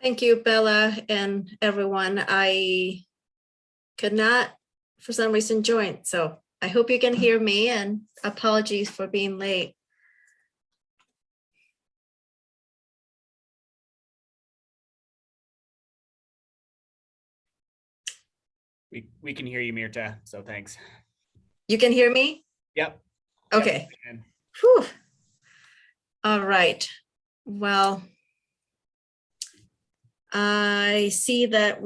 Thank you, Bella and everyone. I could not, for some reason, join, so I hope you can hear me, and apologies for being late. We can hear you, Mirta, so thanks. You can hear me? Yep. Okay. Yep. Whew. All right. Well, I see that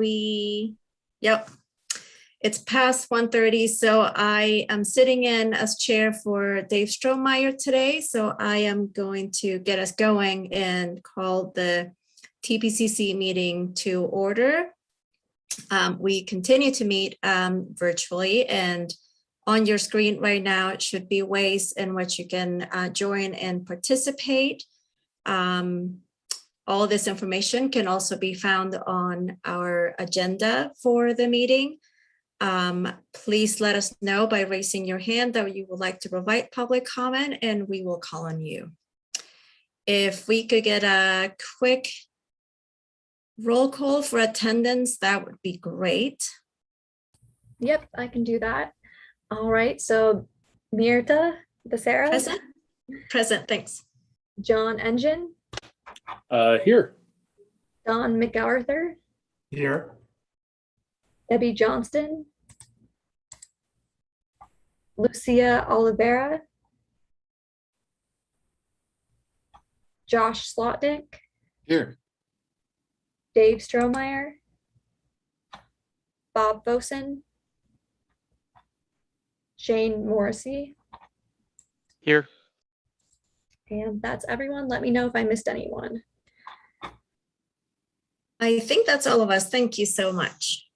it's past 1:30, so I am sitting in as chair for Dave Strohmeyer today. So I am going to get us going and call the TPCC meeting to order. We continue to meet virtually, and on your screen right now, it should be ways in which you can join and participate. All this information can also be found on our agenda for the meeting. Please let us know by raising your hand that you would like to provide public comment, and we will call on you. If we could get a quick roll call for attendance, that would be great. Yep, I can do that. All right, so Mirta Becerra. Present. Present, thanks. John Engine. Here. Don McArthur. Here. Debbie Johnston. Lucia Oliveira. Josh Slotnick. Here. Dave Strohmeyer. Bob Boson. Shane Morrissey. Here. And that's everyone. Let me know if I missed anyone. I think that's all of us. Thank you so much.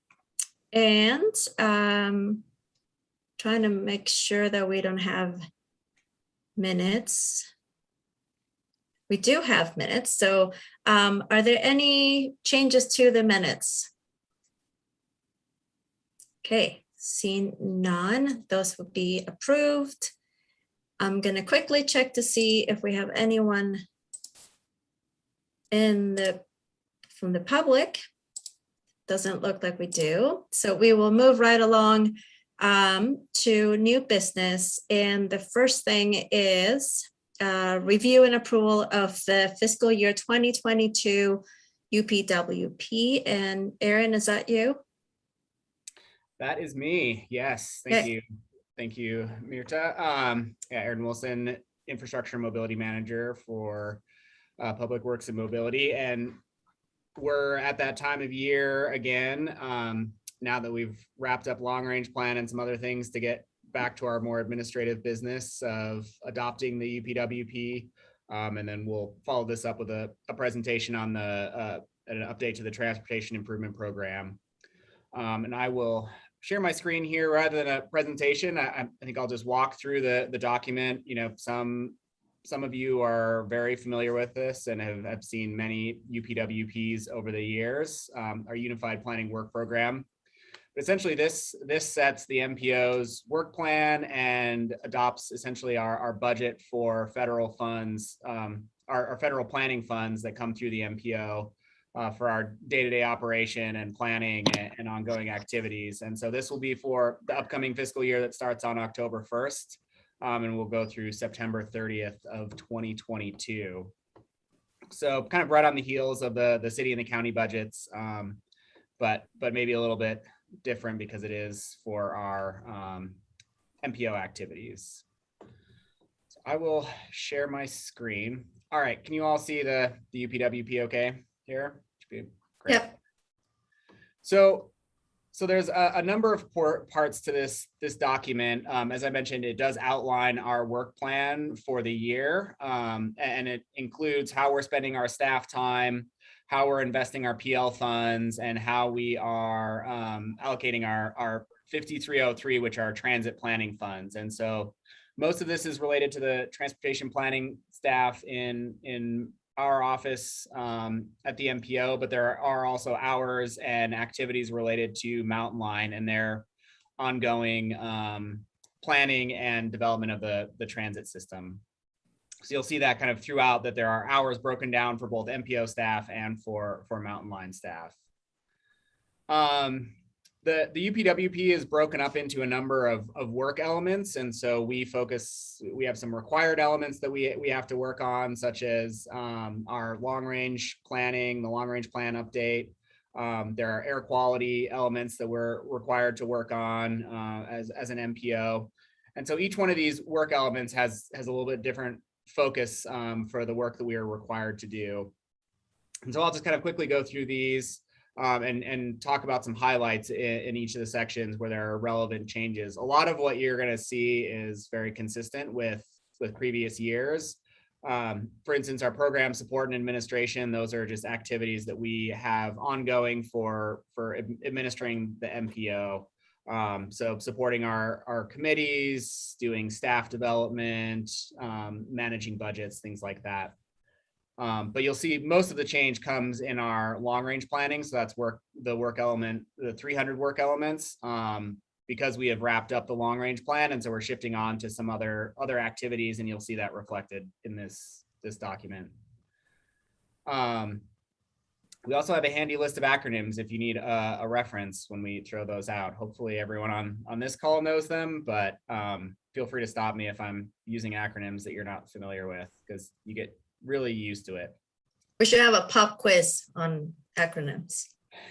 And trying to make sure that we don't have minutes. We do have minutes. So are there any changes to the minutes? Okay, seeing none, those would be approved. I'm going to quickly check to see if we have anyone from the public. Doesn't look like we do. So we will move right along to new business. And the first thing is review and approval of the fiscal year 2022 UPWP. And Aaron, is that you? That is me. Yes. Thank you. Thank you, Mirta. Yeah, Aaron Wilson, Infrastructure and Mobility Manager for Public Works and Mobility. And we're at that time of year again, now that we've wrapped up long range plan and some other things to get back to our more administrative business of adopting the UPWP. And then we'll follow this up with a presentation on an update to the Transportation Improvement Program. And I will share my screen here rather than a presentation. I think I'll just walk through the document. You know, some of you are very familiar with this and have seen many UPWPs over the years, our Unified Planning Work Program. But essentially this sets the MPO's work plan and adopts essentially our budget for federal funds, our federal planning funds that come through the MPO for our day-to-day operation and planning and ongoing activities. And so this will be for the upcoming fiscal year that starts on October 1st. And we'll go through September 30th of 2022. So kind of right on the heels of the city and the county budgets, but maybe a little bit different because it is for our MPO activities. So I will share my screen. All right, can you all see the UPWP okay here? Great. Yep. So there's a number of parts to this document. As I mentioned, it does outline our work plan for the year, and it includes how we're spending our staff time, how we're investing our PL funds, and how we are allocating our 5303, which are transit planning funds. And so most of this is related to the transportation planning staff in our office at the MPO, but there are also hours and activities related to Mountain Line and their ongoing planning and development of the transit system. So you'll see that kind of throughout, that there are hours broken down for both MPO staff and for mountain line staff. The UPWP is broken up into a number of work elements. And so we have some required elements that we have to work on, such as our long range planning, the long range plan update. There are air quality elements that we're required to work on as an MPO. And so each one of these work elements has a little bit different focus for the work that we are required to do. And so I'll just kind of quickly go through these and talk about some highlights in each of the sections where there are relevant changes. A lot of what you're going to see is very consistent with previous years. For instance, our program support and administration, those are just activities that we have ongoing for administering the MPO. So supporting our committees, doing staff development, managing budgets, things like that. But you'll see most of the change comes in our long range planning. So that's the work element, the 300 work elements, because we have wrapped up the long range plan. And so we're shifting on to some other activities, and you'll see that reflected in this document. We also have a handy list of acronyms if you need a reference when we throw those out. Hopefully everyone on this call knows them, but feel free to stop me if I'm using acronyms that you're not familiar with, because you get really used to it. We should have a pop quiz on acronyms.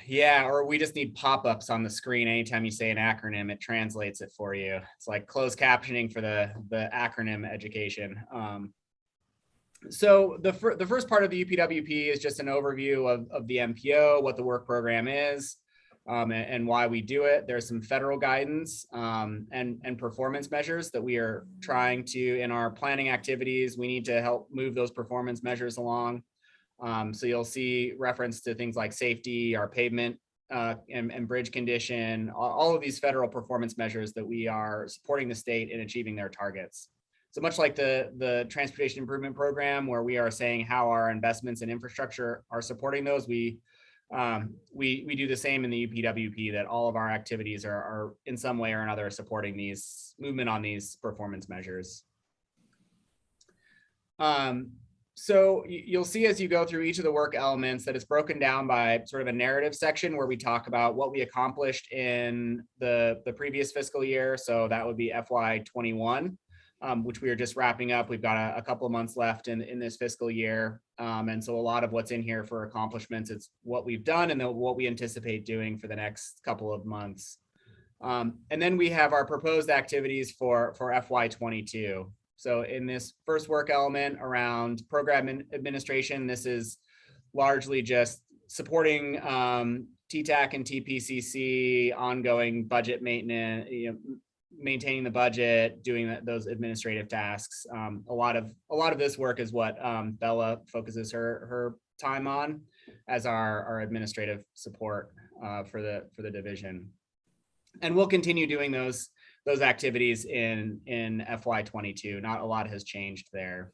Yeah, or we just need pop-ups on the screen. Anytime you say an acronym, it translates it for you. It's like closed captioning for the acronym education. So the first part of the UPWP is just an overview of the MPO, what the work program is, and why we do it. There's some federal guidance and performance measures that we are trying to, in our planning activities, we need to help move those performance measures along. So you'll see reference to things like safety, our pavement and bridge condition, all of these federal performance measures that we are supporting the state in achieving their targets. So much like the Transportation Improvement Program, where we are saying how our investments in infrastructure are supporting those, we do the same in the UPWP, that all of our activities are in some way or another supporting these movement on these performance measures. So you'll see as you go through each of the work elements that it's broken down by sort of a narrative section where we talk about what we accomplished in the previous fiscal year. So that would be FY21, which we are just wrapping up. We've got a couple of months left in this fiscal year. And so a lot of what's in here for accomplishments, it's what we've done and then what we anticipate doing for the next couple of months. And then we have our proposed activities for FY22. So in this first work element around program administration, this is largely just supporting TTAC and TPCC, ongoing budget maintenance, maintaining the budget, doing those administrative tasks. A lot of this work is what Bella focuses her time on as our administrative support for the division. And we'll continue doing those activities in FY22. Not a lot has changed there.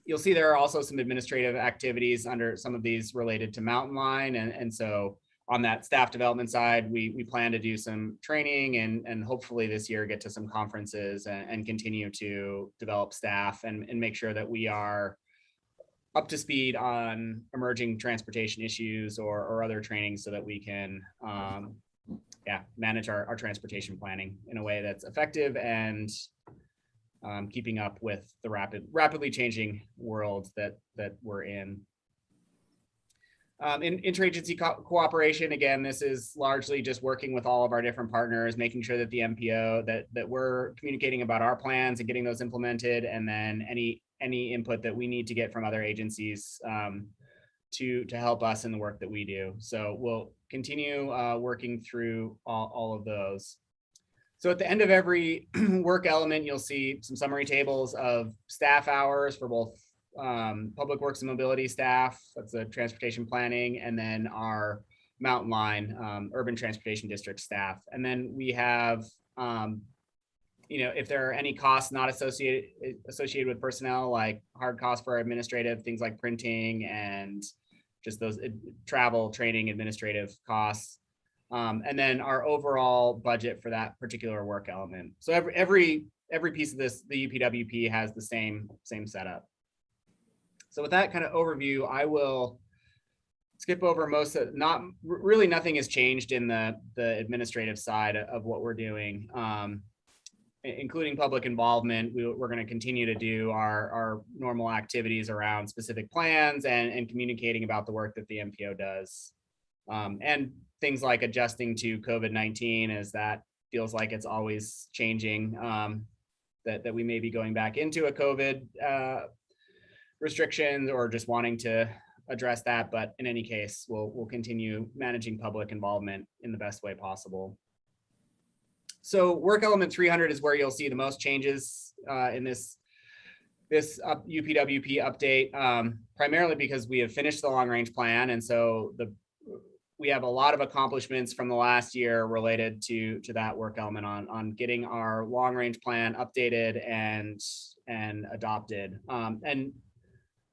You'll see there are also some administrative activities under some of these related to Mountain Line. And so on that staff development side, we plan to do some training and hopefully this year get to some conferences and continue to develop staff and make sure that we are up to speed on emerging transportation issues or other trainings so that we can manage our transportation planning in a way that's effective and keeping up with the rapidly changing world that we're in. In interagency cooperation, again, this is largely just working with all of our different partners, making sure that the MPO, that we're communicating about our plans and getting those implemented, and then any input that we need to get from other agencies to help us in the work that we do. So we'll continue working through all of those. So at the end of every work element, you'll see some summary tables of staff hours for both public works and mobility staff, that's the transportation planning, and then our Mountain Line urban transportation district staff. And then we have, if there are any costs not associated with personnel, like hard costs for administrative, things like printing and just those travel, training, administrative costs. And then our overall budget for that particular work element. So every every piece of this, the UPWP has the same setup. So with that kind of overview, I will skip over most of, really nothing has changed in the administrative side of what we're doing, including public involvement. We're going to continue to do our normal activities around specific plans and communicating about the work that the MPO does. And things like adjusting to COVID-19, as that feels like it's always changing, that we may be going back into a COVID restrictions or just wanting to address that. But in any case, we'll continue managing public involvement in the best way possible. So work element 300 is where you'll see the most changes in this UPWP update, primarily because we have finished the long range plan. And so we have a lot of accomplishments from the last year related to that work element on getting our long range plan updated and adopted. And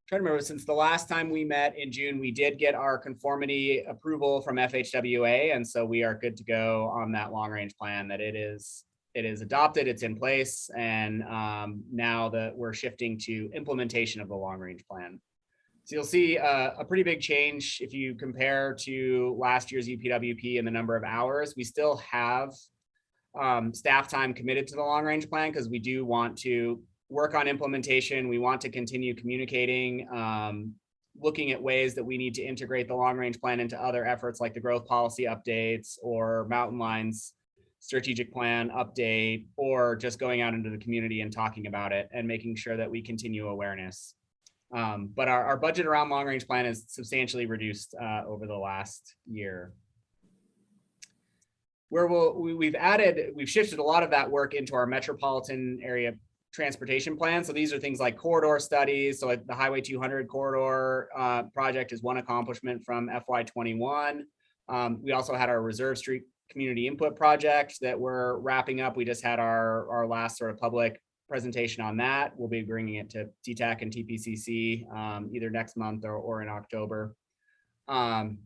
trying to remember, since the last time we met in June, we did get our conformity approval from FHWA, and so we are good to go on that long range plan. That it is adopted, it's in place, and now that we're shifting to implementation of the long range plan. So you'll see a pretty big change if you compare to last year's UPWP and the number of hours. We still have staff time committed to the long range plan because we do want to work on implementation. We want to continue communicating, looking at ways that we need to integrate the long range plan into other efforts like the growth policy updates or Mountain Line's strategic plan update, or just going out into the community and talking about it and making sure that we continue awareness. But our budget around long range plan is substantially reduced over the last year. Where we've shifted a lot of that work into our metropolitan area transportation plan. So these are things like corridor studies. So the Highway 200 corridor project is one accomplishment from FY21. We also had our Reserve Street community input project that we're wrapping up. We just had our last sort of public presentation on that. We'll be bringing it to TTAC and TPCC either next month or in October. And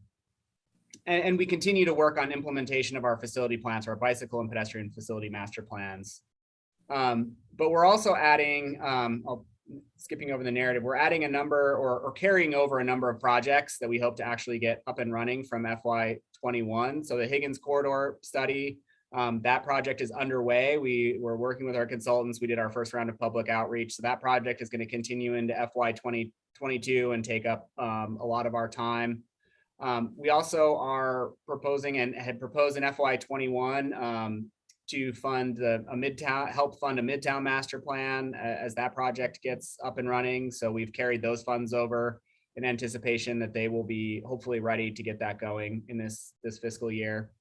we continue to work on implementation of our facility plans, our bicycle and pedestrian facility master plans. But we're also adding, skipping over the narrative, we're adding a number or carrying over a number of projects that we hope to actually get up and running from FY21. So the Higgins corridor study, that project is underway. We're working with our consultants. We did our first round of public outreach. So that project is going to continue into FY2022 and take up a lot of our time. We also are proposing and had proposed in FY21 to fund help fund a Midtown master plan as that project gets up and running. So we've carried those funds over in anticipation that they will be hopefully ready to get that going in this fiscal year.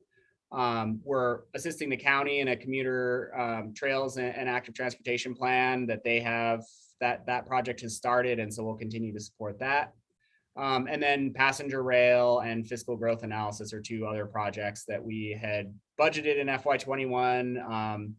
We're assisting the county in a commuter trails and active transportation plan that they have, that project has started, and so we'll continue to support that. And then passenger rail and fiscal growth analysis are two other projects that we had budgeted in FY21.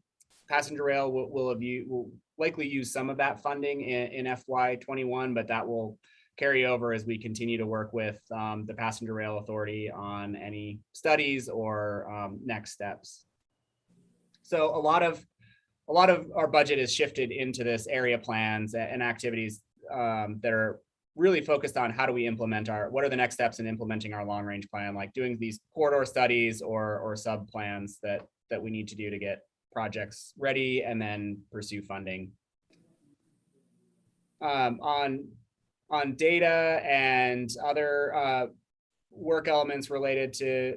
Passenger rail will likely use some of that funding in FY21, but that will carry over as we continue to work with the Passenger Rail Authority on any studies or next steps. So a lot of our budget is shifted into this area plans and activities that are really focused on how do we implement what are the next steps in implementing our long range plan, like doing these corridor studies or sub plans that we need to do to get projects ready and then pursue funding. On data and other work elements related to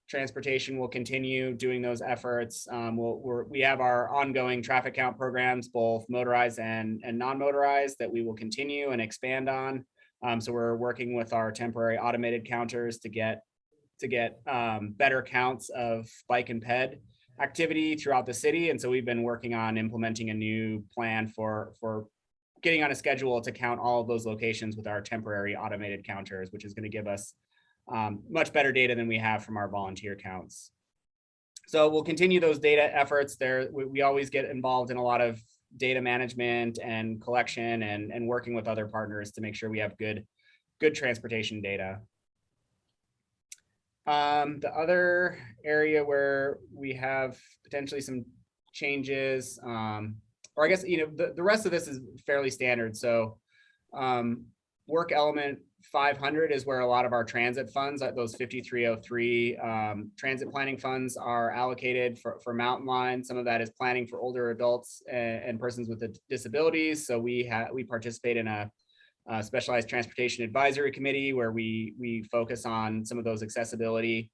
transportation, we'll continue doing those efforts. We have our ongoing traffic count programs, both motorized and non-motorized, that we will continue and expand on. So we're working with our temporary automated counters to get better counts of bike and ped activity throughout the city. And so we've been working on implementing a new plan for getting on a schedule to count all of those locations with our temporary automated counters, which is going to give us much better data than we have from our volunteer counts. So we'll continue those data efforts there. We always get involved in a lot of data management and collection and working with other partners to make sure we have good transportation data. The other area where we have potentially some changes, or I guess, the rest of this is fairly standard. So work element 500 is where a lot of our transit funds, those 5303 transit planning funds, are allocated for Mountain Line. Some of that is planning for older adults and persons with disabilities. So we participate in a specialized transportation advisory committee where we focus on some of those accessibility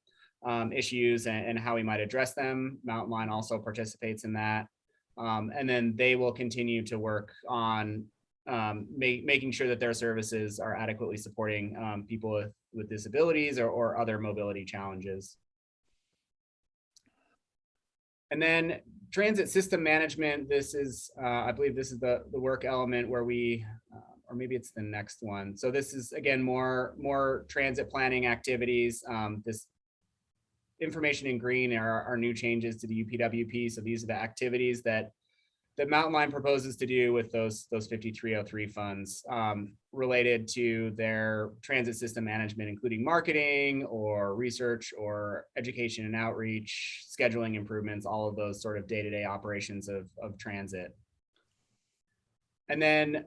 issues and how we might address them. Mountain Line also participates in that. And then they will continue to work on making sure that their services are adequately supporting people with disabilities or other mobility challenges. And then transit system management, this is, I believe this is the work element where we, or maybe it's the next one. So this is, again, more transit planning activities. This information in green are new changes to the UPWP. So these are the activities that Mountain Line proposes to do with those 5303 funds related to their transit system management, including marketing or research or education and outreach, scheduling improvements, all of those sort of day-to-day operations of transit. And then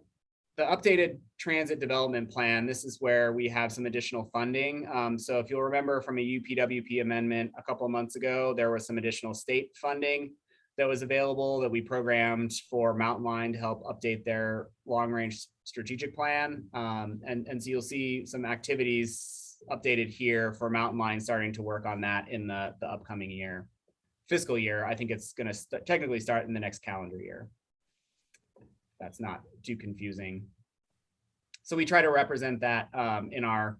the updated transit development plan, this is where we have some additional funding. So if you'll remember from a UPWP amendment a couple of months ago, there was some additional state funding that was available that we programmed for Mountain Line to help update their long-range strategic plan. And so you'll see some activities updated here for Mountain Line starting to work on that in the upcoming year. Fiscal year, I think it's gonna technically start in the next calendar year. That's not too confusing. So we try to represent that in our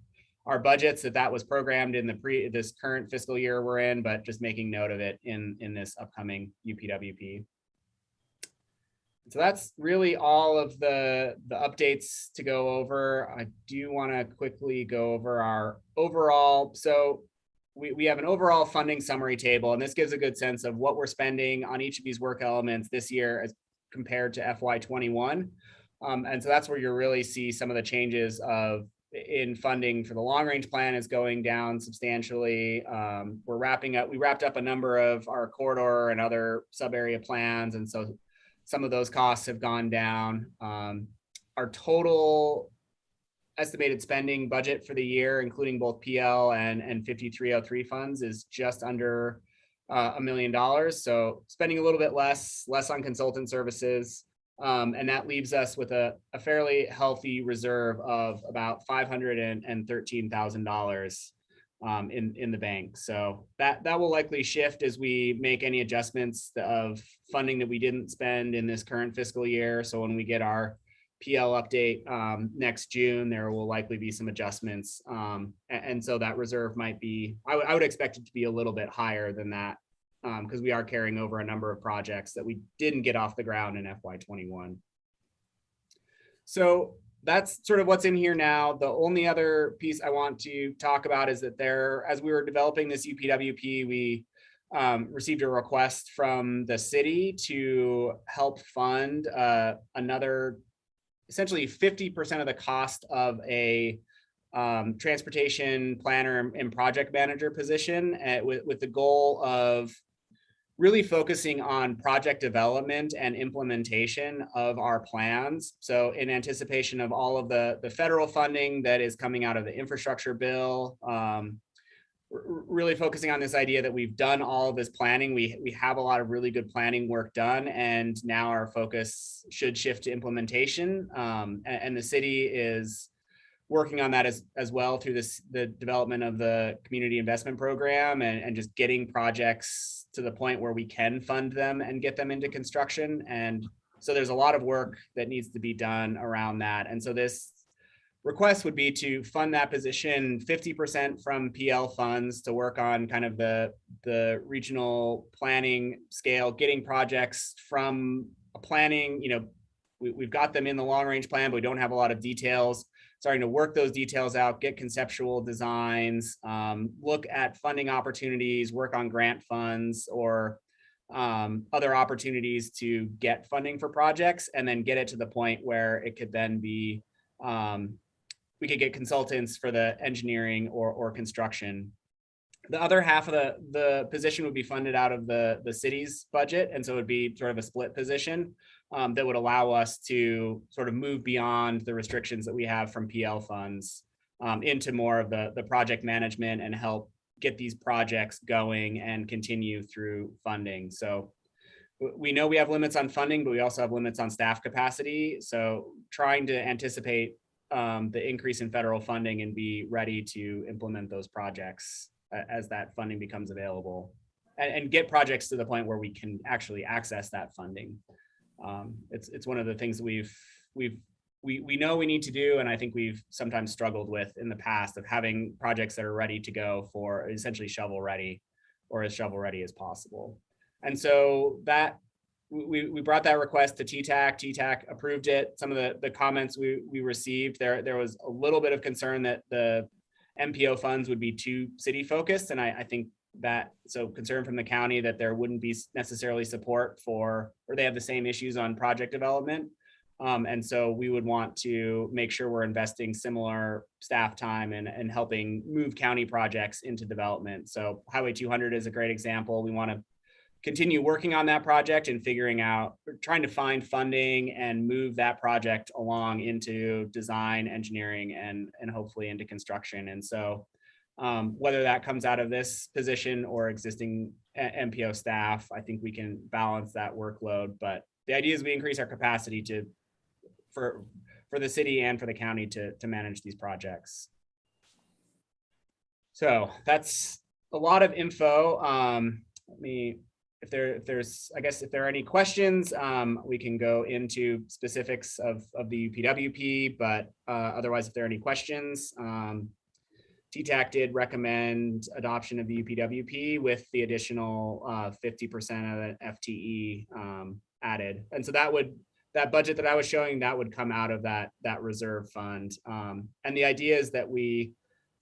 budgets, that was programmed in this current fiscal year we're in, but just making note of it in this upcoming UPWP. So that's really all of the updates to go over. I do want to quickly go over our overall. So we have an overall funding summary table, and this gives a good sense of what we're spending on each of these work elements this year as compared to FY21. And so that's where you really see some of the changes in funding for the long range plan is going down substantially. We wrapped up a number of our corridor and other sub area plans. And so some of those costs have gone down. Our total estimated spending budget for the year, including both PL and 5303 funds, is just under $1 million. So spending a little bit less on consultant services. And that leaves us with a fairly healthy reserve of about $513,000 in the bank. So that will likely shift as we make any adjustments of funding that we didn't spend in this current fiscal year. So when we get our PL update next June, there will likely be some adjustments. And so that reserve might be, I would expect it to be a little bit higher than that, because we are carrying over a number of projects that we didn't get off the ground in FY21. So that's sort of what's in here now. The only other piece I want to talk about is that as we were developing this UPWP, we received a request from the city to help fund another, essentially 50% of the cost of a transportation planner and project manager position, with the goal of really focusing on project development and implementation of our plans. So in anticipation of all of the federal funding that is coming out of the infrastructure bill, really focusing on this idea that we've done all of this planning. We have a lot of really good planning work done, and now our focus should shift to implementation. And the city is working on that as well through the development of the community investment program and just getting projects to the point where we can fund them and get them into construction. And so there's a lot of work that needs to be done around that. And so this request would be to fund that position 50% from PL funds to work on kind of the regional planning scale, getting projects from a planning, we've got them in the long range plan, but we don't have a lot of details. Starting to work those details out, get conceptual designs, look at funding opportunities, work on grant funds or other opportunities to get funding for projects, and then get it to the point where it could then be, we could get consultants for the engineering or construction. The other half of the position would be funded out of the city's budget. And so it would be sort of a split position. that would allow us to sort of move beyond the restrictions that we have from PL funds into more of the project management and help get these projects going and continue through funding. So we know we have limits on funding, but we also have limits on staff capacity. So trying to anticipate the increase in federal funding and be ready to implement those projects as that funding becomes available, and get projects to the point where we can actually access that funding. It's one of the things that we know we need to do, and I think we've sometimes struggled with in the past, of having projects that are ready to go for essentially shovel ready, or as shovel ready as possible. And so that we brought that request to TTAC. TTAC approved it. Some of the comments we received, there was a little bit of concern that the MPO funds would be too city focused, and I think that, so concern from the county that there wouldn't be necessarily support for, or they have the same issues on project development. And so we would want to make sure we're investing similar staff time and helping move county projects into development. So Highway 200 is a great example. We want to continue working on that project and trying to find funding and move that project along into design, engineering, and hopefully into construction. And so whether that comes out of this position or existing MPO staff, I think we can balance that workload. But the idea is we increase our capacity for the city and for the county to manage these projects. So that's a lot of info. If there are any questions, we can go into specifics of the UPWP, but otherwise, if there are any questions, TTAC did recommend adoption of the UPWP with the additional 50% of the FTE added. And so that budget that I was showing, that would come out of that reserve fund. And the idea is that we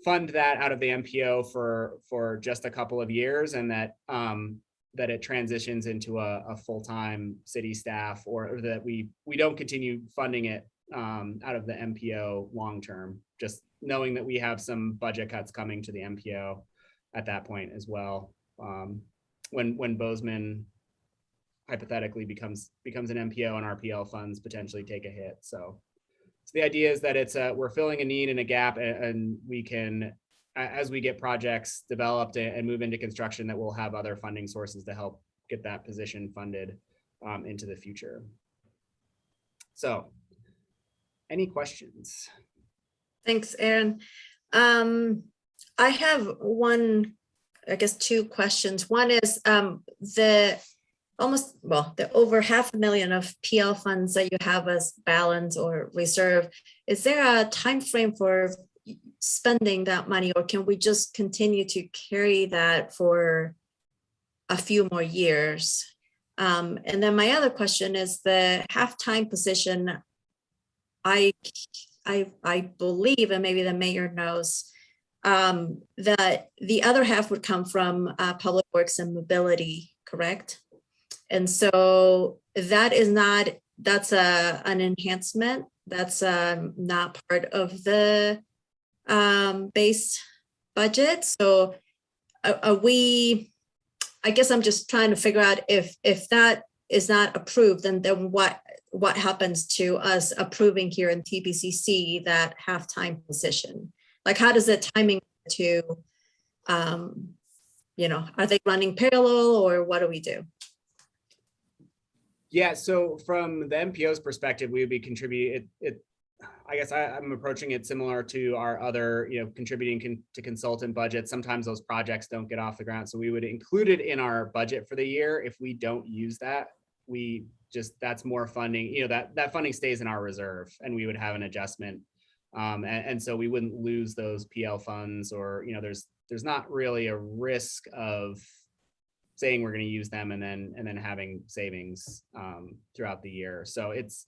fund that out of the MPO for just a couple of years, and that it transitions into a full-time city staff, or that we don't continue funding it out of the MPO long-term, just knowing that we have some budget cuts coming to the MPO at that point as well. When Bozeman hypothetically becomes an MPO and our PL funds potentially take a hit. So the idea is that we're filling a need and a gap, and we can, as we get projects developed and move into construction, that we'll have other funding sources to help get that position funded into the future. So any questions? Thanks, Aaron. I have two questions. One is the over $500,000 of PL funds that you have as balance or reserve. Is there a time frame for spending that money, or can we just continue to carry that for a few more years? And then my other question is the half-time position. I believe, and maybe the mayor knows, that the other half would come from Public Works and Mobility, correct? And so that's an enhancement. That's not part of the base budget. So I guess I'm just trying to figure out if that is not approved, then what happens to us approving here in TPCC that half-time position? Like, how does the timing to, are they running parallel, or what do we do? Yeah, so from the MPO's perspective, we would be contributing it. I guess I'm approaching it similar to our other, contributing to consultant budgets. Sometimes those projects don't get off the ground, so we would include it in our budget for the year. If we don't use that, that's more funding. That funding stays in our reserve, and we would have an adjustment. And so we wouldn't lose those PL funds, or there's not really a risk of saying we're going to use them and then having savings throughout the year. So it's,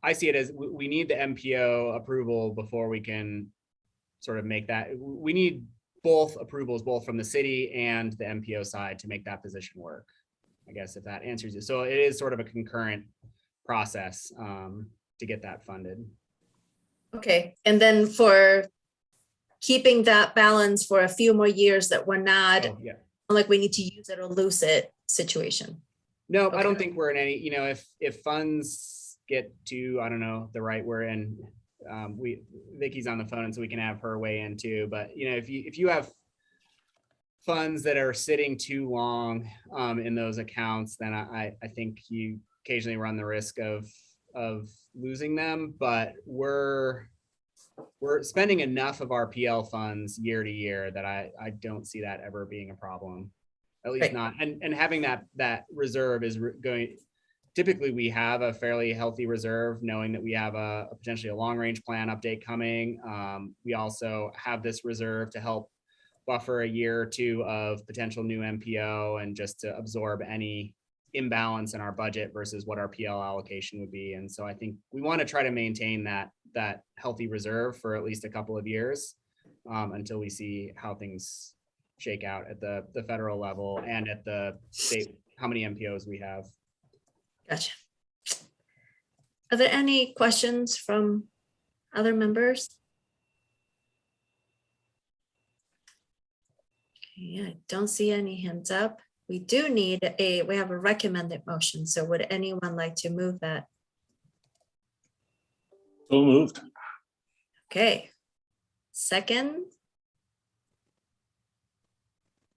I see it as we need the MPO approval before we can sort of make that. We need both approvals, both from the city and the MPO side, to make that position work, I guess, if that answers you. So it is sort of a concurrent process to get that funded. Okay. And then for keeping that balance for a few more years, that we're not like we need to use it or lose it situation. No, I don't Okay. think we're in any, if funds get to, I don't know, the right we're in, Vicky's on the phone, and so we can have her weigh in too. But, if you have funds that are sitting too long in those accounts, then I think you occasionally run the risk of losing them. But we're spending enough of our PL funds year to year that I don't see that ever being a problem, at least Right. not. And having that reserve is going. Typically, we have a fairly healthy reserve, knowing that we have a potentially a long range plan update coming. We also have this reserve to help buffer a year or two of potential new MPO and just to absorb any imbalance in our budget versus what our PL allocation would be. And so I think we want to try to maintain that healthy reserve for at least a couple of years until we see how things shake out at the federal level and at the state, how many MPOs we have. Gotcha. Are there any questions from other members? Yeah, I don't see any hands up. We do need we have a recommended motion. So would anyone like to move that? So moved. Okay. Second,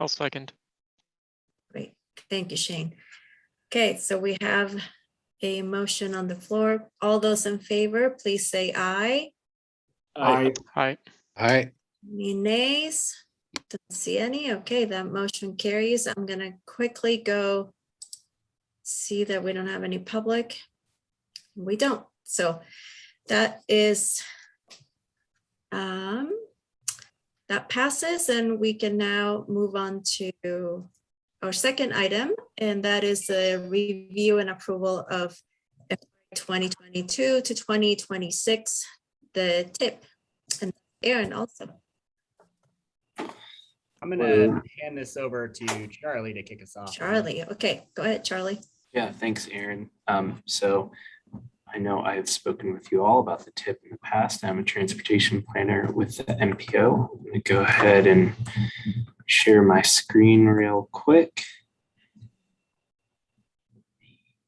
I'll second. great. Thank you, Shane. Okay, so we have a motion on the floor. All those in favor, please say aye. Aye. Aye. Aye. Any nays? Don't see any. Okay, that motion carries. I'm gonna quickly go see that we don't have any public. We don't. So that is that passes, and we can now move on to our second item, and that is the review and approval of 2022 to 2026, the tip. And Aaron also. I'm going to hand this over to Charlie to kick us off. Charlie, okay, go ahead, Charlie. Yeah, thanks, Aaron. So I know I have spoken with you all about the TIP in the past. I'm a transportation planner with the MPO. I'm going to go ahead and share my screen real quick.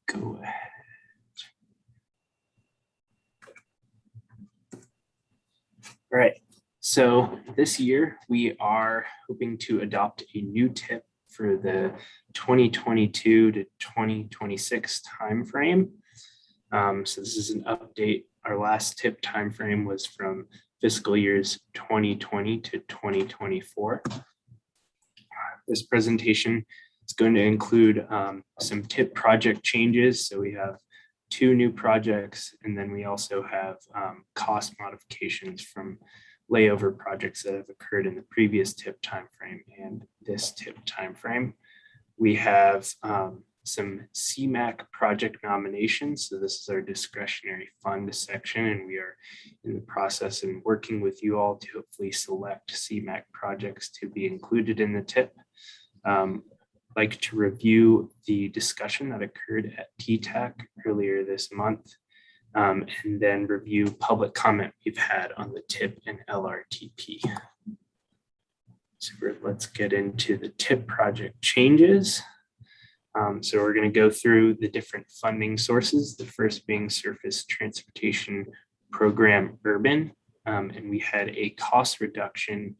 Go ahead. All right. So this year we are hoping to adopt a new TIP for the 2022 to 2026 timeframe. So this is an update. Our last TIP timeframe was from fiscal years 2020 to 2024. This presentation is going to include some TIP project changes. So we have 2 new projects, and then we also have cost modifications from layover projects that have occurred in the previous TIP timeframe and this TIP timeframe. We have some Cmac project nominations. So this is our discretionary fund section, and we are in the process and working with you all to hopefully select Cmac projects to be included in the TIP. Like to review the discussion that occurred at TTAC earlier this month, and then review public comment we've had on the TIP and LRTP. So let's get into the TIP project changes. So we're going to go through the different funding sources, the first being Surface Transportation Program Urban. And we had a cost reduction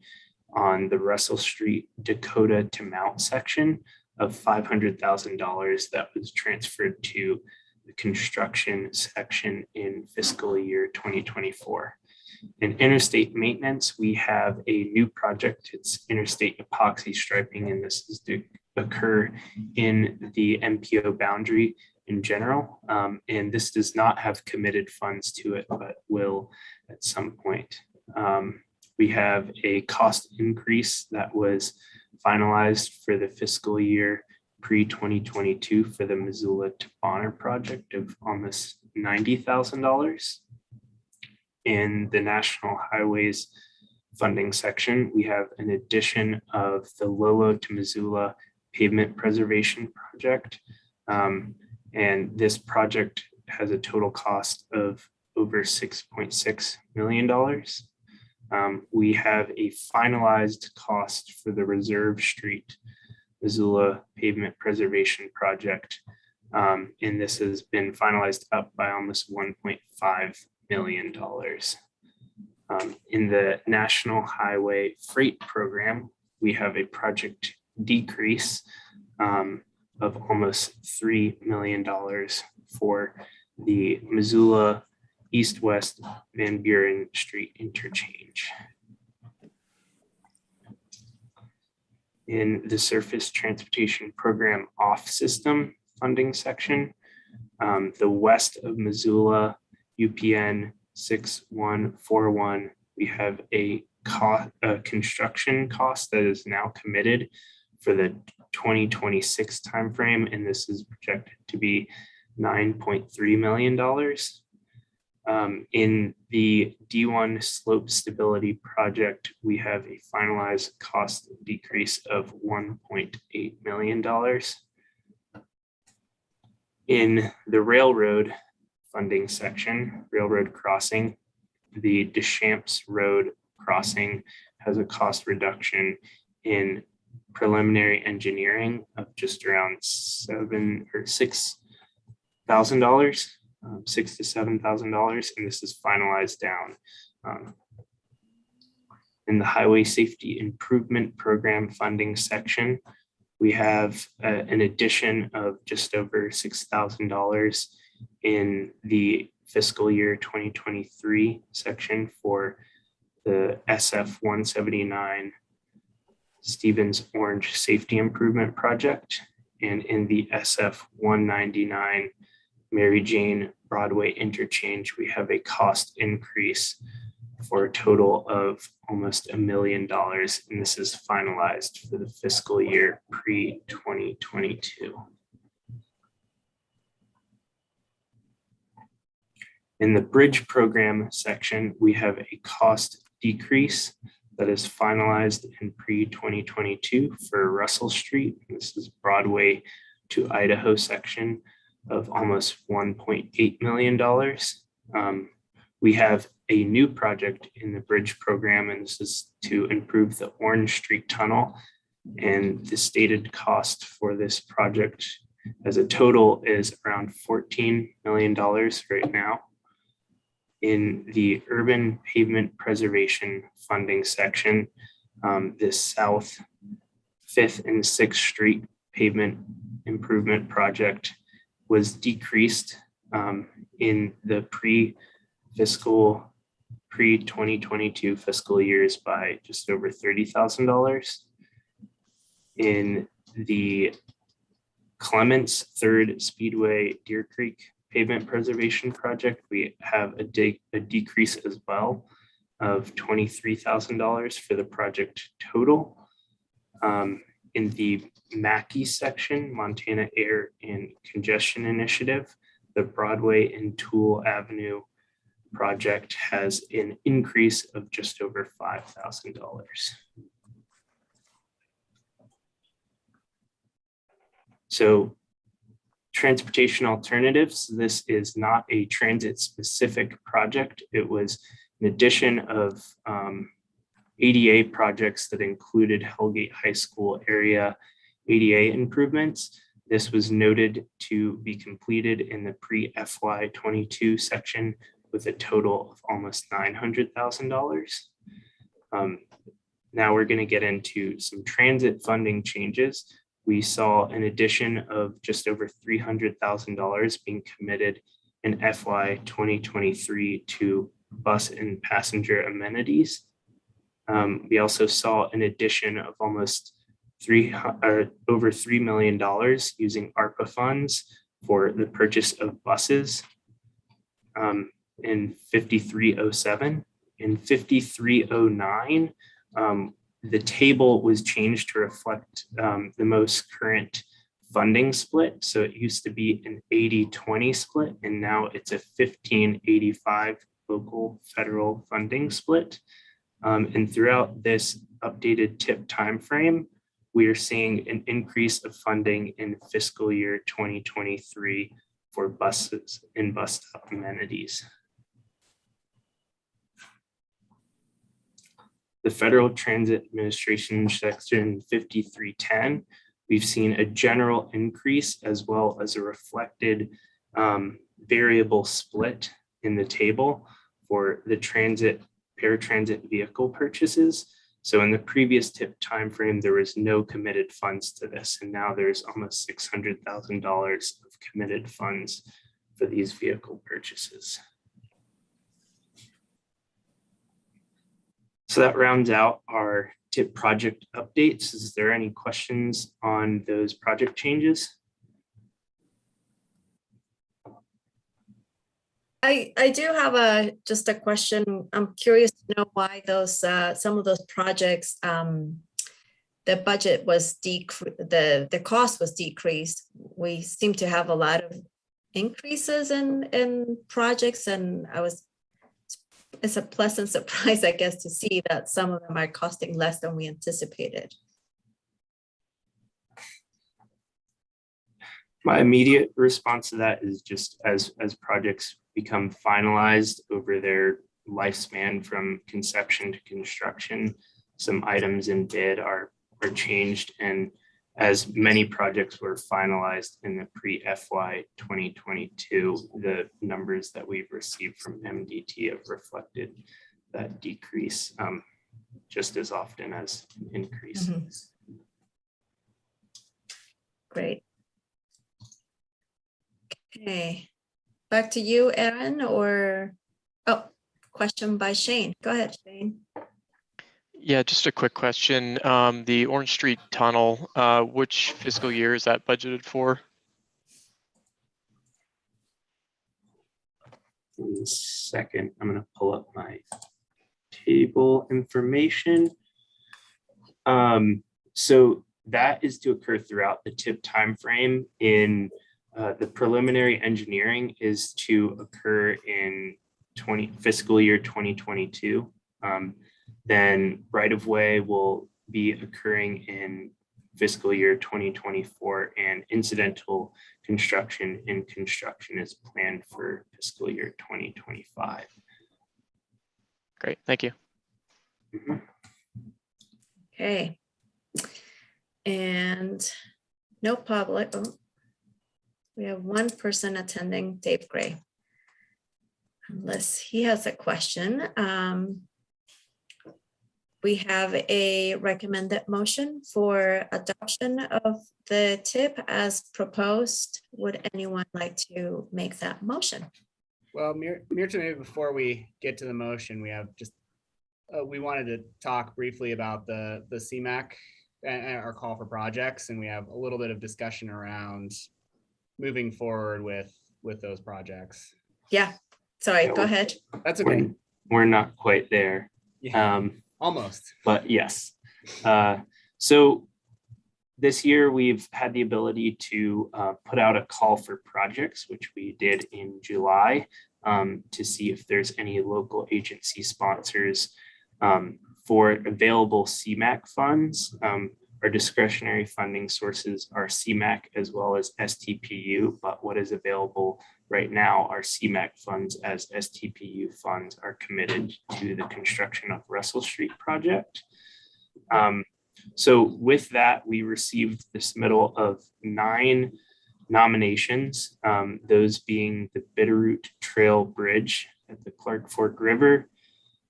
on the Russell Street Dakota to Mount section of $500,000 that was transferred to the construction section in fiscal year 2024. In Interstate Maintenance, we have a new project. It's interstate epoxy striping, and this is to occur in the MPO boundary in general. And this does not have committed funds to it, but will at some point. We have a cost increase that was finalized for the fiscal year pre-2022 for the Missoula to Bonner project of almost $90,000. In the National Highways funding section, we have an addition of the Lolo to Missoula pavement preservation project. And this project has a total cost of over $6.6 million. We have a finalized cost for the Reserve Street Missoula pavement preservation project And this has been finalized up by almost $1.5 million. In the National Highway Freight Program, we have a project decrease of almost $3 million for the Missoula East-West Van Buren Street interchange. In the Surface Transportation Program off-system funding section, the west of Missoula, UPN 6141, we have a construction cost that is now committed for the 2026 timeframe, and this is projected to be $9.3 million. In the D1 slope stability project, we have a finalized cost decrease of $1.8 million. In the railroad funding section, railroad crossing, the Deschamps Road crossing has a cost reduction in preliminary engineering of just around $6,000, $6,000 to $7,000, and this is finalized down. In the Highway Safety Improvement Program funding section, we have an addition of just over $6,000 in the fiscal year 2023 section for the SF 179 Stevens Orange Safety Improvement Project, and in the SF 199 Mary Jane Broadway interchange, we have a cost increase for a total of almost $1 million, and this is finalized for the fiscal year pre-2022. In the bridge program section, we have a cost decrease that is finalized in pre-2022 for Russell Street. This is Broadway to Idaho section of almost $1.8 million. We have a new project in the bridge program, and this is to improve the Orange Street Tunnel. And the stated cost for this project as a total is around $14 million right now. In the urban pavement preservation funding section, this South 5th and 6th Street pavement improvement project was decreased in the pre-2022 fiscal years by just over $30,000. In the Clements 3rd Speedway Deer Creek pavement preservation project, we have a decrease as well of $23,000 for the project total. In the Mackey section, Montana Air and Congestion Initiative, the Broadway and Toole Avenue project has an increase of just over $5,000. So transportation alternatives, this is not a transit specific project. It was an addition of ADA projects that included Hellgate High School area ADA improvements. This was noted to be completed in the pre-FY 22 section with a total of almost $900,000. Now we're going to get into some transit funding changes. We saw an addition of just over $300,000 being committed in FY 2023 to bus and passenger amenities. We also saw an addition of almost over $3 million using ARPA funds for the purchase of buses in 5307. In 5309, the table was changed to reflect the most current funding split. So it used to be an 80-20 split, and now it's a 15-85 local federal funding split. And throughout this updated TIP timeframe, we are seeing an increase of funding in fiscal year 2023 for buses and bus stop amenities. The Federal Transit Administration Section 5310, we've seen a general increase as well as a reflected variable split in the table for the paratransit vehicle purchases. So in the previous TIP timeframe, there was no committed funds to this, and now there's almost $600,000 of committed funds for these vehicle purchases. So that rounds out our TIP project updates. Is there any questions on those project changes? I do have just a question. I'm curious to know why those some of those projects the budget was the cost was decreased. We seem to have a lot of increases in projects, and it's a pleasant surprise, I guess, to see that some of them are costing less than we anticipated. My immediate response to that is just as projects become finalized over their lifespan from conception to construction, some items in bid are changed, and as many projects were finalized in the pre-FY 2022, the numbers that we've received from MDT have reflected that decrease just as often as increase. Mm-hmm. Great. Okay, back to you, Erin, or, oh, question by Shane. Go ahead, Shane. Yeah, just a quick question. The Orange Street Tunnel, which fiscal year is that budgeted for? In a second, I'm going to pull up my table information. So that is to occur throughout the TIP timeframe. In the preliminary engineering is to occur in fiscal year 2022. Then right-of-way will be occurring in fiscal year 2024, and incidental construction is planned for fiscal year 2025. Great, thank you. Mhm. Okay. And no public. Oh, we have one person attending, Dave Gray. Unless he has a question. We have a recommended motion for adoption of the TIP as proposed. Would anyone like to make that motion? Well, Mirta, maybe before we get to the motion, we have just, we wanted to talk briefly about the Cmac and our call for projects. And we have a little bit of discussion around moving forward with those projects. Yeah, sorry, go ahead. That's okay. We're not quite there. Yeah. Almost. But yes. So this year we've had the ability to put out a call for projects, which we did in July, to see if there's any local agency sponsors for available Cmac funds. Our discretionary funding sources are Cmac as well as STPU, but what is available right now are Cmac funds, as STPU funds are committed to the construction of Russell Street project. So with that, we received the submittal of 9 nominations, those being the Bitterroot Trail Bridge at the Clark Fork River,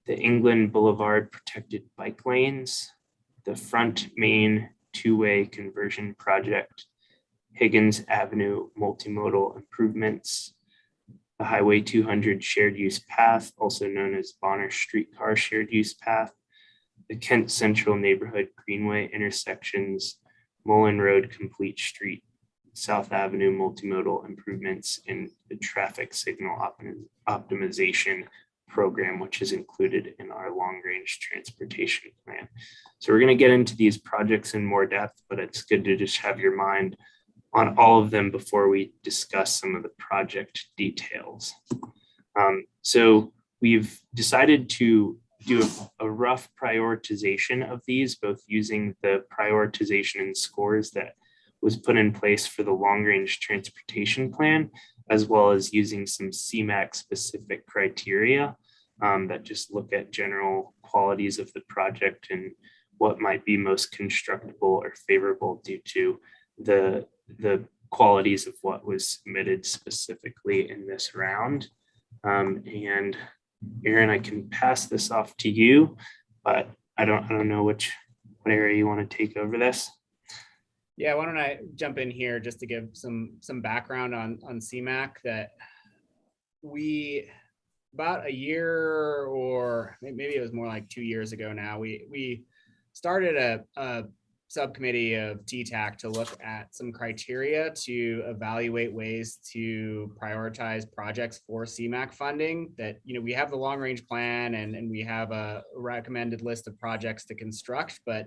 the England Boulevard Protected Bike Lanes, the Front Main Two-Way Conversion Project, Higgins Avenue Multimodal Improvements, the Highway 200 Shared Use Path, also known as Bonner Streetcar Shared Use Path, the Kent Central Neighborhood Greenway intersections, Mullen Road Complete Street, South Avenue Multimodal Improvements, and the Traffic Signal Optimization Program, which is included in our long-range transportation plan. So we're going to get into these projects in more depth, but it's good to just have your mind on all of them before we discuss some of the project details. So we've decided to do a rough prioritization of these, both using the prioritization and scores that was put in place for the long-range transportation plan, as well as using some Cmac specific criteria that just look at general qualities of the project and what might be most constructible or favorable due to the qualities of what was submitted specifically in this round. And Aaron, I can pass this off to you, but I don't know what area you want to take over this. Yeah, why don't I jump in here just to give some background on Cmac, that we, about a year, or maybe it was more like 2 years ago now, we started a subcommittee of TTAC to look at some criteria to evaluate ways to prioritize projects for Cmac funding. That, we have the long range plan and we have a recommended list of projects to construct, but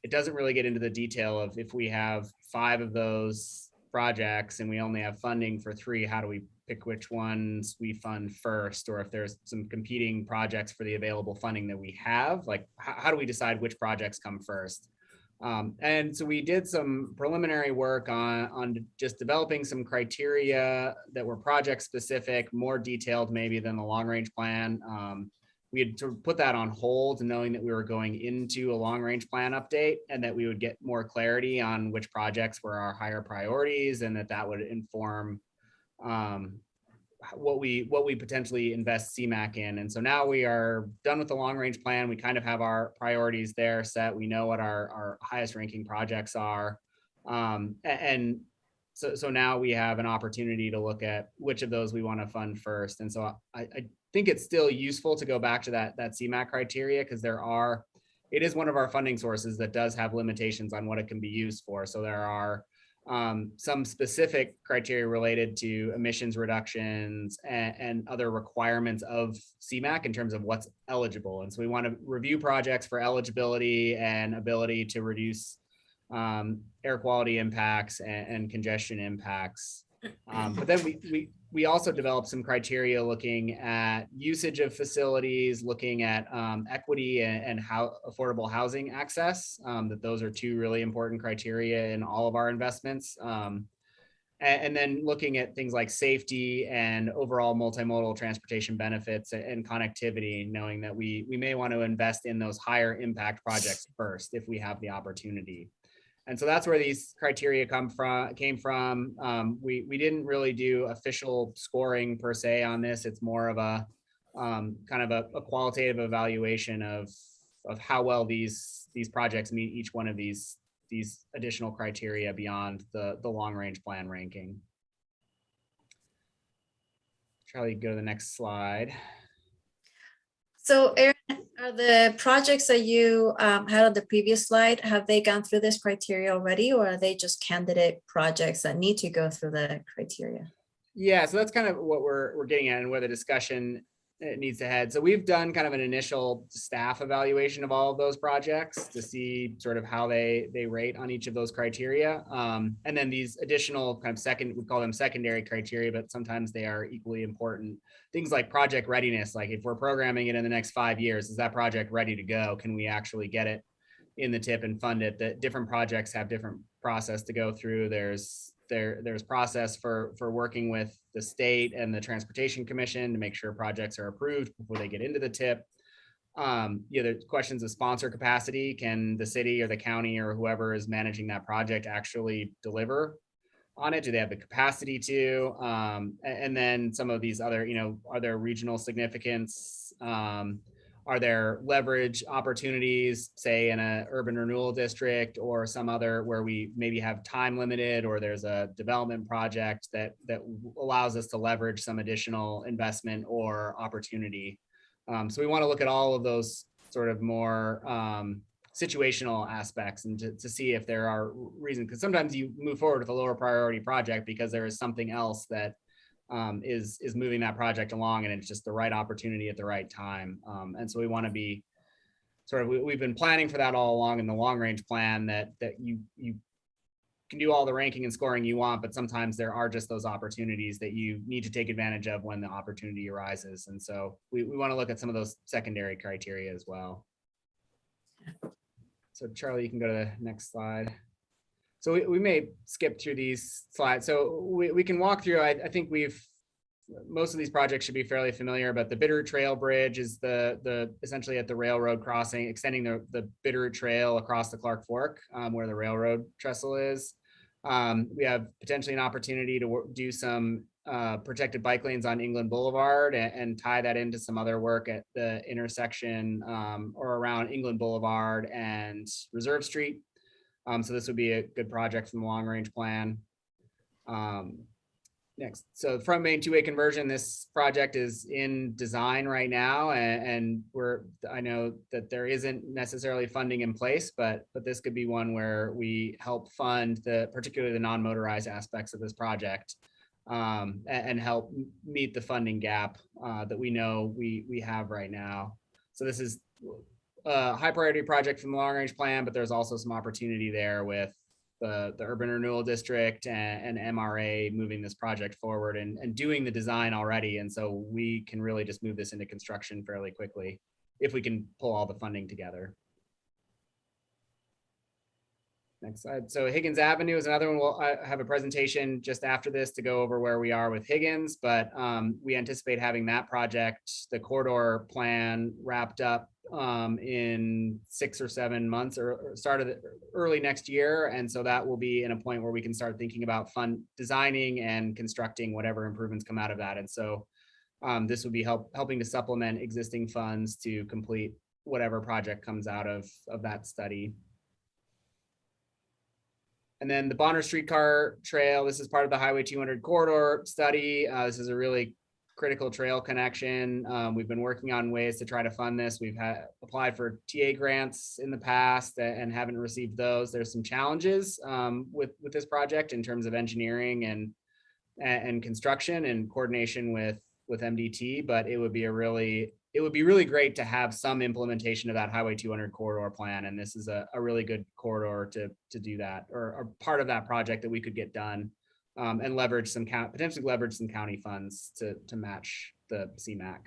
it doesn't really get into the detail of, if we have 5 of those projects and we only have funding for 3, how do we pick which ones we fund first? Or if there's some competing projects for the available funding that we have, like how do we decide which projects come first? And so we did some preliminary work on just developing some criteria that were project specific, more detailed maybe than the long range plan. We had to put that on hold, knowing that we were going into a long range plan update and that we would get more clarity on which projects were our higher priorities, and that would inform what we potentially invest Cmac in. And so now we are done with the long range plan. We kind of have our priorities there set. We know what our highest ranking projects are. And so now we have an opportunity to look at which of those we want to fund first. And so I think it's still useful to go back to that Cmac criteria, because it is one of our funding sources that does have limitations on what it can be used for. So there are some specific criteria related to emissions reductions and other requirements of Cmac in terms of what's eligible. And so we want to review projects for eligibility and ability to reduce air quality impacts and congestion impacts. But then we also developed some criteria looking at usage of facilities, looking at equity and how affordable housing access, that those are 2 really important criteria in all of our investments. And then looking at things like safety and overall multimodal transportation benefits and connectivity, knowing that we may want to invest in those higher impact projects first if we have the opportunity. And so that's where these criteria came from. We didn't really do official scoring per se on this. It's more of a kind of a qualitative evaluation of how well these projects meet each one of these additional criteria beyond the long range plan ranking. Charlie, go to the next slide. So Aaron, are the projects that you had on the previous slide, have they gone through this criteria already, or are they just candidate projects that need to go through the criteria? Yeah, so that's kind of what we're getting at and where the discussion needs to head. So we've done kind of an initial staff evaluation of all of those projects to see sort of how they rate on each of those criteria. And then these additional kind of we call them secondary criteria, but sometimes they are equally important. Things like project readiness, like if we're programming it in the next 5 years, is that project ready to go? Can we actually get it in the tip and fund it? That different projects have different process to go through. There's process for working with the state and the Transportation Commission to make sure projects are approved before they get into the tip. There's questions of sponsor capacity. Can the city or the county or whoever is managing that project actually deliver on it? Do they have the capacity to? And then some of these other, are there regional significance? Are there leverage opportunities, say in an urban renewal district or some other where we maybe have time limited, or there's a development project that allows us to leverage some additional investment or opportunity? So we want to look at all of those sort of more situational aspects and to see if there are reasons, because sometimes you move forward with a lower priority project because there is something else that is moving that project along, and it's just the right opportunity at the right time. And so we want to be sort of, we've been planning for that all along in the long range plan, that you can do all the ranking and scoring you want, but sometimes there are just those opportunities that you need to take advantage of when the opportunity arises. And so we want to look at some of those secondary criteria as well. So Charlie, you can go to the next slide. So we may skip through these slides. So we can walk through. I think we've most of these projects should be fairly familiar, but the Bitterroot Trail Bridge is the essentially at the railroad crossing, extending the Bitterroot Trail across the Clark Fork, where the railroad trestle is. We have potentially an opportunity to do some protected bike lanes on England Boulevard and tie that into some other work at the intersection or around England Boulevard and Reserve Street. So this would be a good project from the long range plan. Next, so front main two-way conversion, this project is in design right now, and I know that there isn't necessarily funding in place, but this could be one where we help fund particularly the non-motorized aspects of this project, and help meet the funding gap that we know we have right now. So this is a high priority project from the long range plan, but there's also some opportunity there with the urban renewal district and MRA moving this project forward and doing the design already. And so we can really just move this into construction fairly quickly if we can pull all the funding together. Next slide. So Higgins Avenue is another one. I have a presentation just after this to go over where we are with Higgins, but we anticipate having that project, the corridor plan, wrapped up in 6 or 7 months or started early next year. And so that will be in a point where we can start thinking about designing and constructing whatever improvements come out of that. And so this would be helping to supplement existing funds to complete whatever project comes out of that study. And then the Bonner Streetcar Trail, this is part of the Highway 200 corridor study. This is a really critical trail connection. We've been working on ways to try to fund this. We've applied for TA grants in the past and haven't received those. There's some challenges with this project in terms of engineering and construction and coordination with MDT, but it would be really great to have some implementation of that Highway 200 corridor plan. And this is a really good corridor to do that, or part of that project that we could get done and potentially leverage some county funds to match the Cmac.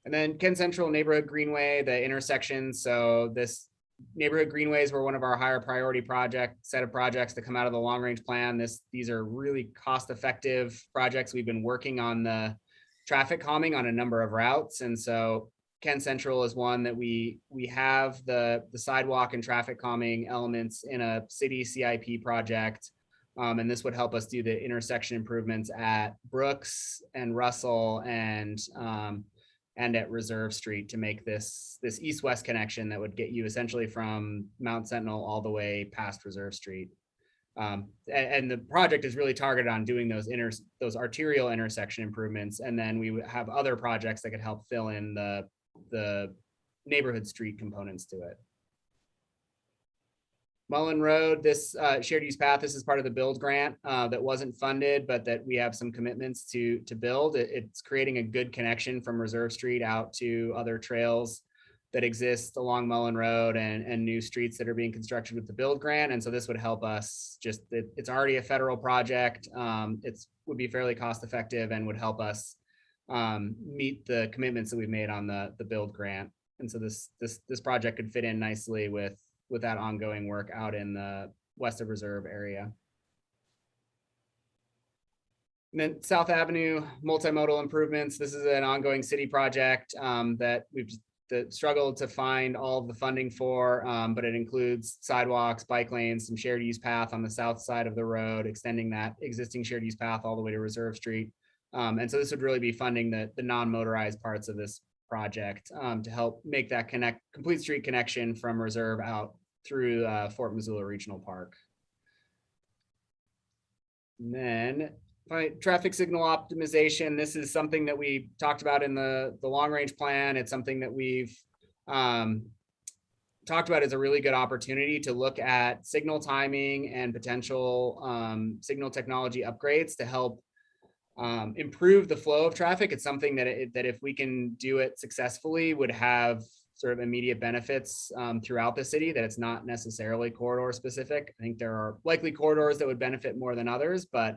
And then Ken Central Neighborhood Greenway, the intersection. So this neighborhood greenways were one of our higher priority set of projects to come out of the long range plan. These are really cost-effective projects. We've been working on the traffic calming on a number of routes. And so Ken Central is one that we have the sidewalk and traffic calming elements in a city CIP project. And this would help us do the intersection improvements at Brooks and Russell and at Reserve Street to make this east-west connection that would get you essentially from Mount Sentinel all the way past Reserve Street. And the project is really targeted on doing those arterial intersection improvements. And then we would have other projects that could help fill in the neighborhood street components to it. Mullen Road, this shared use path, this is part of the build grant that wasn't funded, but that we have some commitments to build. It's creating a good connection from Reserve Street out to other trails that exist along Mullen Road and new streets that are being constructed with the build grant. And so this would help us it's already a federal project. It would be fairly cost effective and would help us meet the commitments that we've made on the build grant. And so this project could fit in nicely with that ongoing work out in the west of Reserve area. And then South Avenue multimodal improvements. This is an ongoing city project that we've struggled to find all of the funding for, but it includes sidewalks, bike lanes, some shared use path on the south side of the road, extending that existing shared use path all the way to Reserve Street. And so this would really be funding the non-motorized parts of this project to help make that complete street connection from Reserve out through Fort Missoula Regional Park. And then traffic signal optimization. This is something that we talked about in the long range plan. It's something that we've talked about as a really good opportunity to look at signal timing and potential signal technology upgrades to help improve the flow of traffic. It's something that if we can do it successfully would have sort of immediate benefits throughout the city, that it's not necessarily corridor specific. I think there are likely corridors that would benefit more than others, but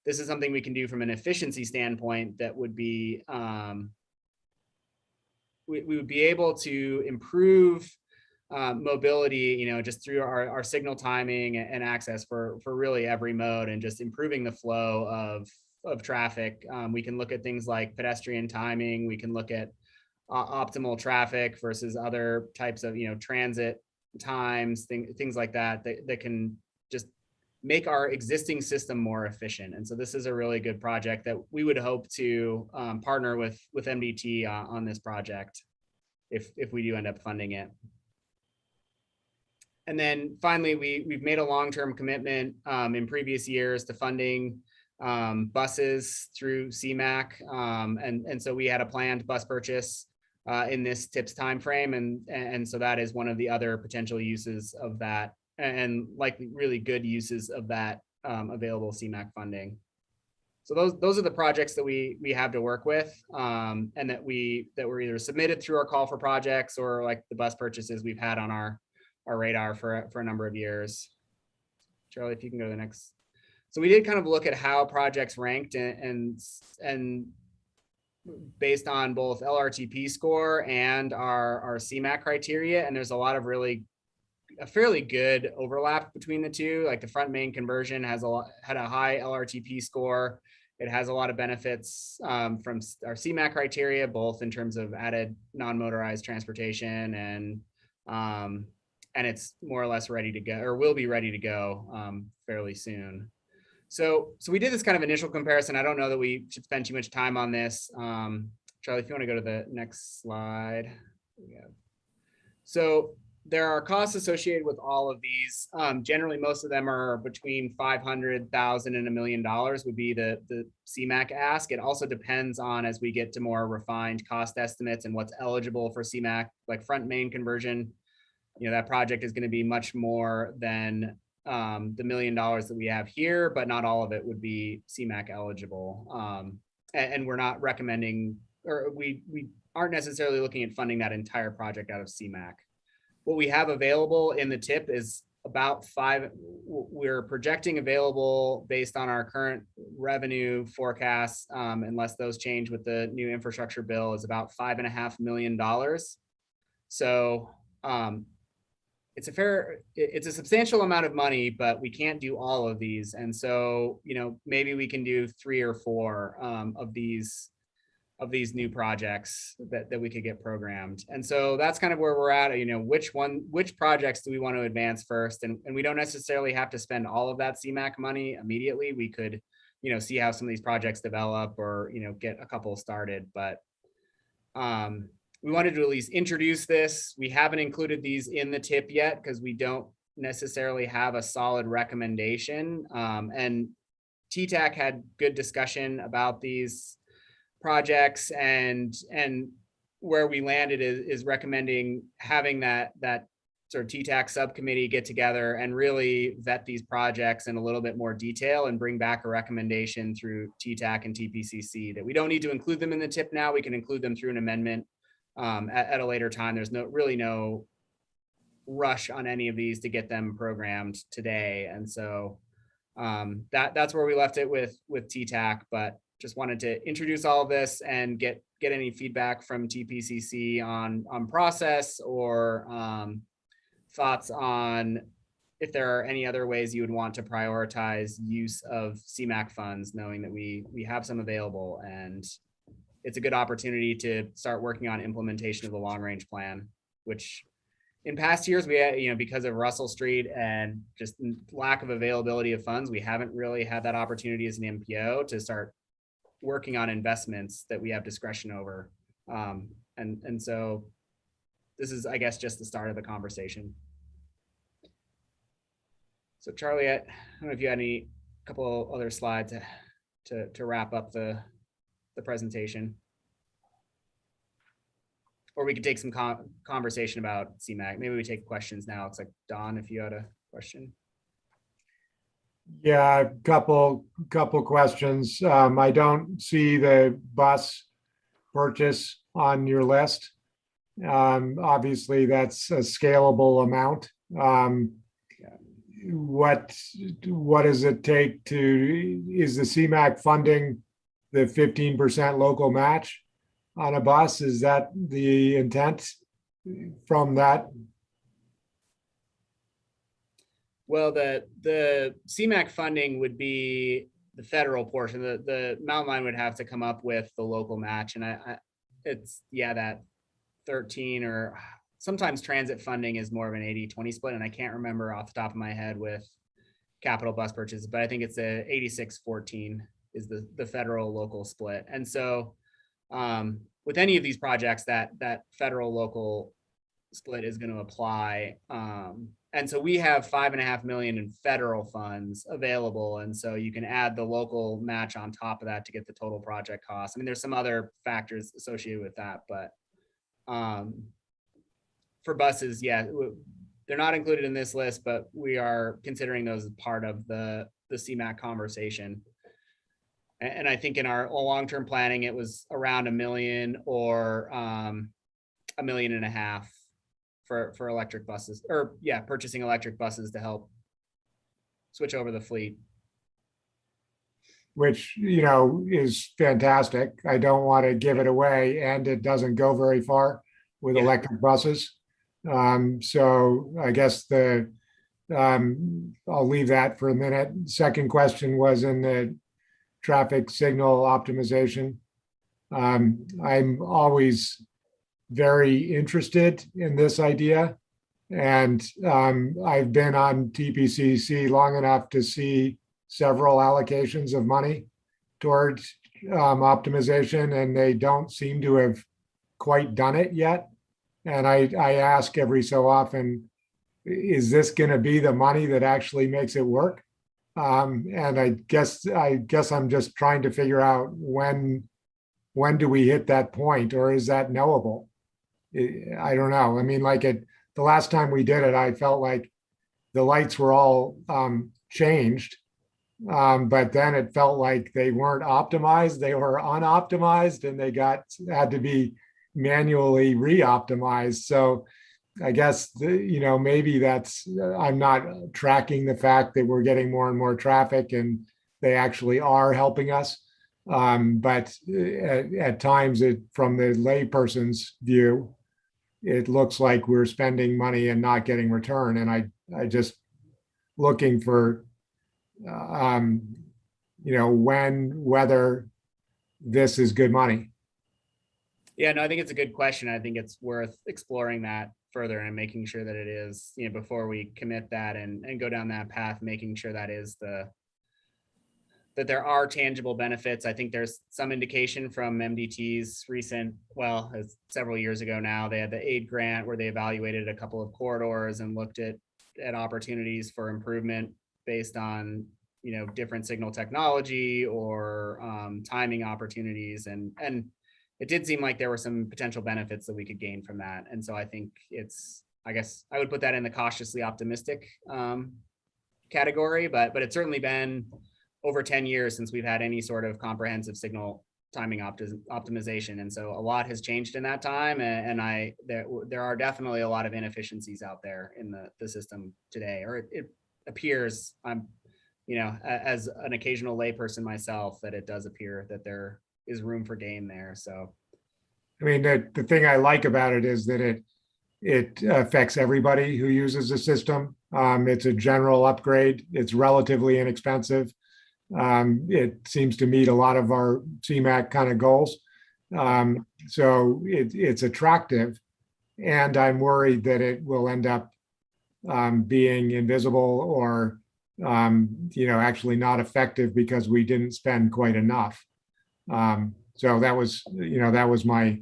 this is something we can do from an efficiency standpoint that would be, we would be able to improve mobility, just through our signal timing and access for really every mode, and just improving the flow of traffic. We can look at things like pedestrian timing. We can look at optimal traffic versus other types of, transit times, things like that can just make our existing system more efficient. And so this is a really good project that we would hope to partner with MDT on this project if we do end up funding it. And then finally, we've made a long-term commitment in previous years to funding buses through Cmac. And so we had a planned bus purchase in this TIPS timeframe. And so that is one of the other potential uses of that, and likely really good uses of that available Cmac funding. So those are the projects that we have to work with, and that were either submitted through our call for projects, or like the bus purchases we've had on our radar for a number of years. Charlie, if you can go to the next. So we did kind of look at how projects ranked and based on both LRTP score and our Cmac criteria. And there's a lot of a fairly good overlap between the two. Like the front main conversion had a high LRTP score. It has a lot of benefits from our Cmac criteria, both in terms of added non-motorized transportation and it's more or less ready to go, or will be ready to go fairly soon. So we did this kind of initial comparison. I don't know that we should spend too much time on this. Charlie, if you want to go to the next slide. So there are costs associated with all of these. Generally, most of them are between $500,000 and $1 million would be the Cmac ask. It also depends on, as we get to more refined cost estimates and what's eligible for Cmac, like front main conversion. That project is going to be much more than the $1 million that we have here, but not all of it would be Cmac eligible. And we're not recommending, or we aren't necessarily looking at funding that entire project out of Cmac. What we have available in the TIP is about we're projecting available based on our current revenue forecasts, unless those change with the new infrastructure bill, is about $5.5 million. So it's a substantial amount of money, but we can't do all of these. And so, maybe we can do 3 or 4 of these new projects that we could get programmed. And so that's kind of where we're at, which projects do we want to advance first? And we don't necessarily have to spend all of that Cmac money immediately. We could, see how some of these projects develop, or, get a couple started, but we wanted to at least introduce this. We haven't included these in the TIP yet because we don't necessarily have a solid recommendation. And TTAC had good discussion about these projects, and where we landed is recommending having that sort of TTAC subcommittee get together and really vet these projects in a little bit more detail and bring back a recommendation through TTAC and TPCC that we don't need to include them in the TIP now. We can include them through an amendment at a later time. There's no rush on any of these to get them programmed today. And so that's where we left it with TTAC, but just wanted to introduce all of this and get any feedback from TPCC on process, or thoughts on if there are any other ways you would want to prioritize use of Cmac funds, knowing that we have some available, and it's a good opportunity to start working on implementation of the long range plan, which in past years we had, because of Russell Street and just lack of availability of funds, we haven't really had that opportunity as an MPO to start working on investments that we have discretion over. And so this is, I guess, just the start of the conversation. So Charlie, I don't know if you had a couple other slides to wrap up the presentation, or we could take some conversation about Cmac. Maybe we take questions now. It's like Don, if you had a question. Yeah, a couple questions. I don't see the bus purchase on your list. Obviously, that's a scalable amount. What does it take is the Cmac funding the 15% local match on a bus? Is that the intent from that Well, the Cmac funding would be the federal portion. The Mountain Line would have to come up with the local match, and it's that 13 or sometimes transit funding is more of an 80-20 split, and I can't remember off the top of my head with capital bus purchases, but I think it's a 86-14 is the federal local split. And so with any of these projects, that federal local split is going to apply. And so we have $5.5 million in federal funds available. And so you can add the local match on top of that to get the total project cost. I mean, there's some other factors associated with that, but for buses, they're not included in this list, but we are considering those as part of the CMAC conversation. And I think in our long-term planning, it was around $1 million or $1.5 million for electric buses, or purchasing electric buses to help switch over the fleet. Which, is fantastic. I don't want to give it away, and it doesn't go very far with electric buses. So I guess I'll leave that for a minute. Second question was in the traffic signal optimization. I'm always very interested in this idea. And I've been on TPCC long enough to see several allocations of money towards optimization, and they don't seem to have quite done it yet. And I ask every so often, is this going to be the money that actually makes it work? And I guess I'm just trying to figure out when do we hit that point, or is that knowable? I don't know. I mean, like the last time we did it, I felt like the lights were all changed, but then it felt like they weren't optimized. They were unoptimized, and they had to be manually re-optimized. So I guess, maybe that's, I'm not tracking the fact that we're getting more and more traffic and they actually are helping us. But at times, from the layperson's view, it looks like we're spending money and not getting return. And I just looking for, whether this is good money. Yeah, no, I think it's a good question. I think it's worth exploring that further and making sure that it is, before we commit that and go down that path, making sure that there are tangible benefits. I think there's some indication from MDT's recent, it's several years ago now, they had the aid grant where they evaluated a couple of corridors and looked at opportunities for improvement based on, different signal technology or timing opportunities. And it did seem like there were some potential benefits that we could gain from that. And so I think I guess I would put that in the cautiously optimistic category, but it's certainly been over 10 years since we've had any sort of comprehensive signal timing optimization. And so a lot has changed in that time. And there are definitely a lot of inefficiencies out there in the system today, or it appears, as an occasional layperson myself, that it does appear that there is room for gain there. So, I mean, the thing I like about it is that it affects everybody who uses the system. It's a general upgrade. It's relatively inexpensive. It seems to meet a lot of our CMAC kind of goals. So it's attractive, and I'm worried that it will end up being invisible or actually not effective because we didn't spend quite enough. So that was my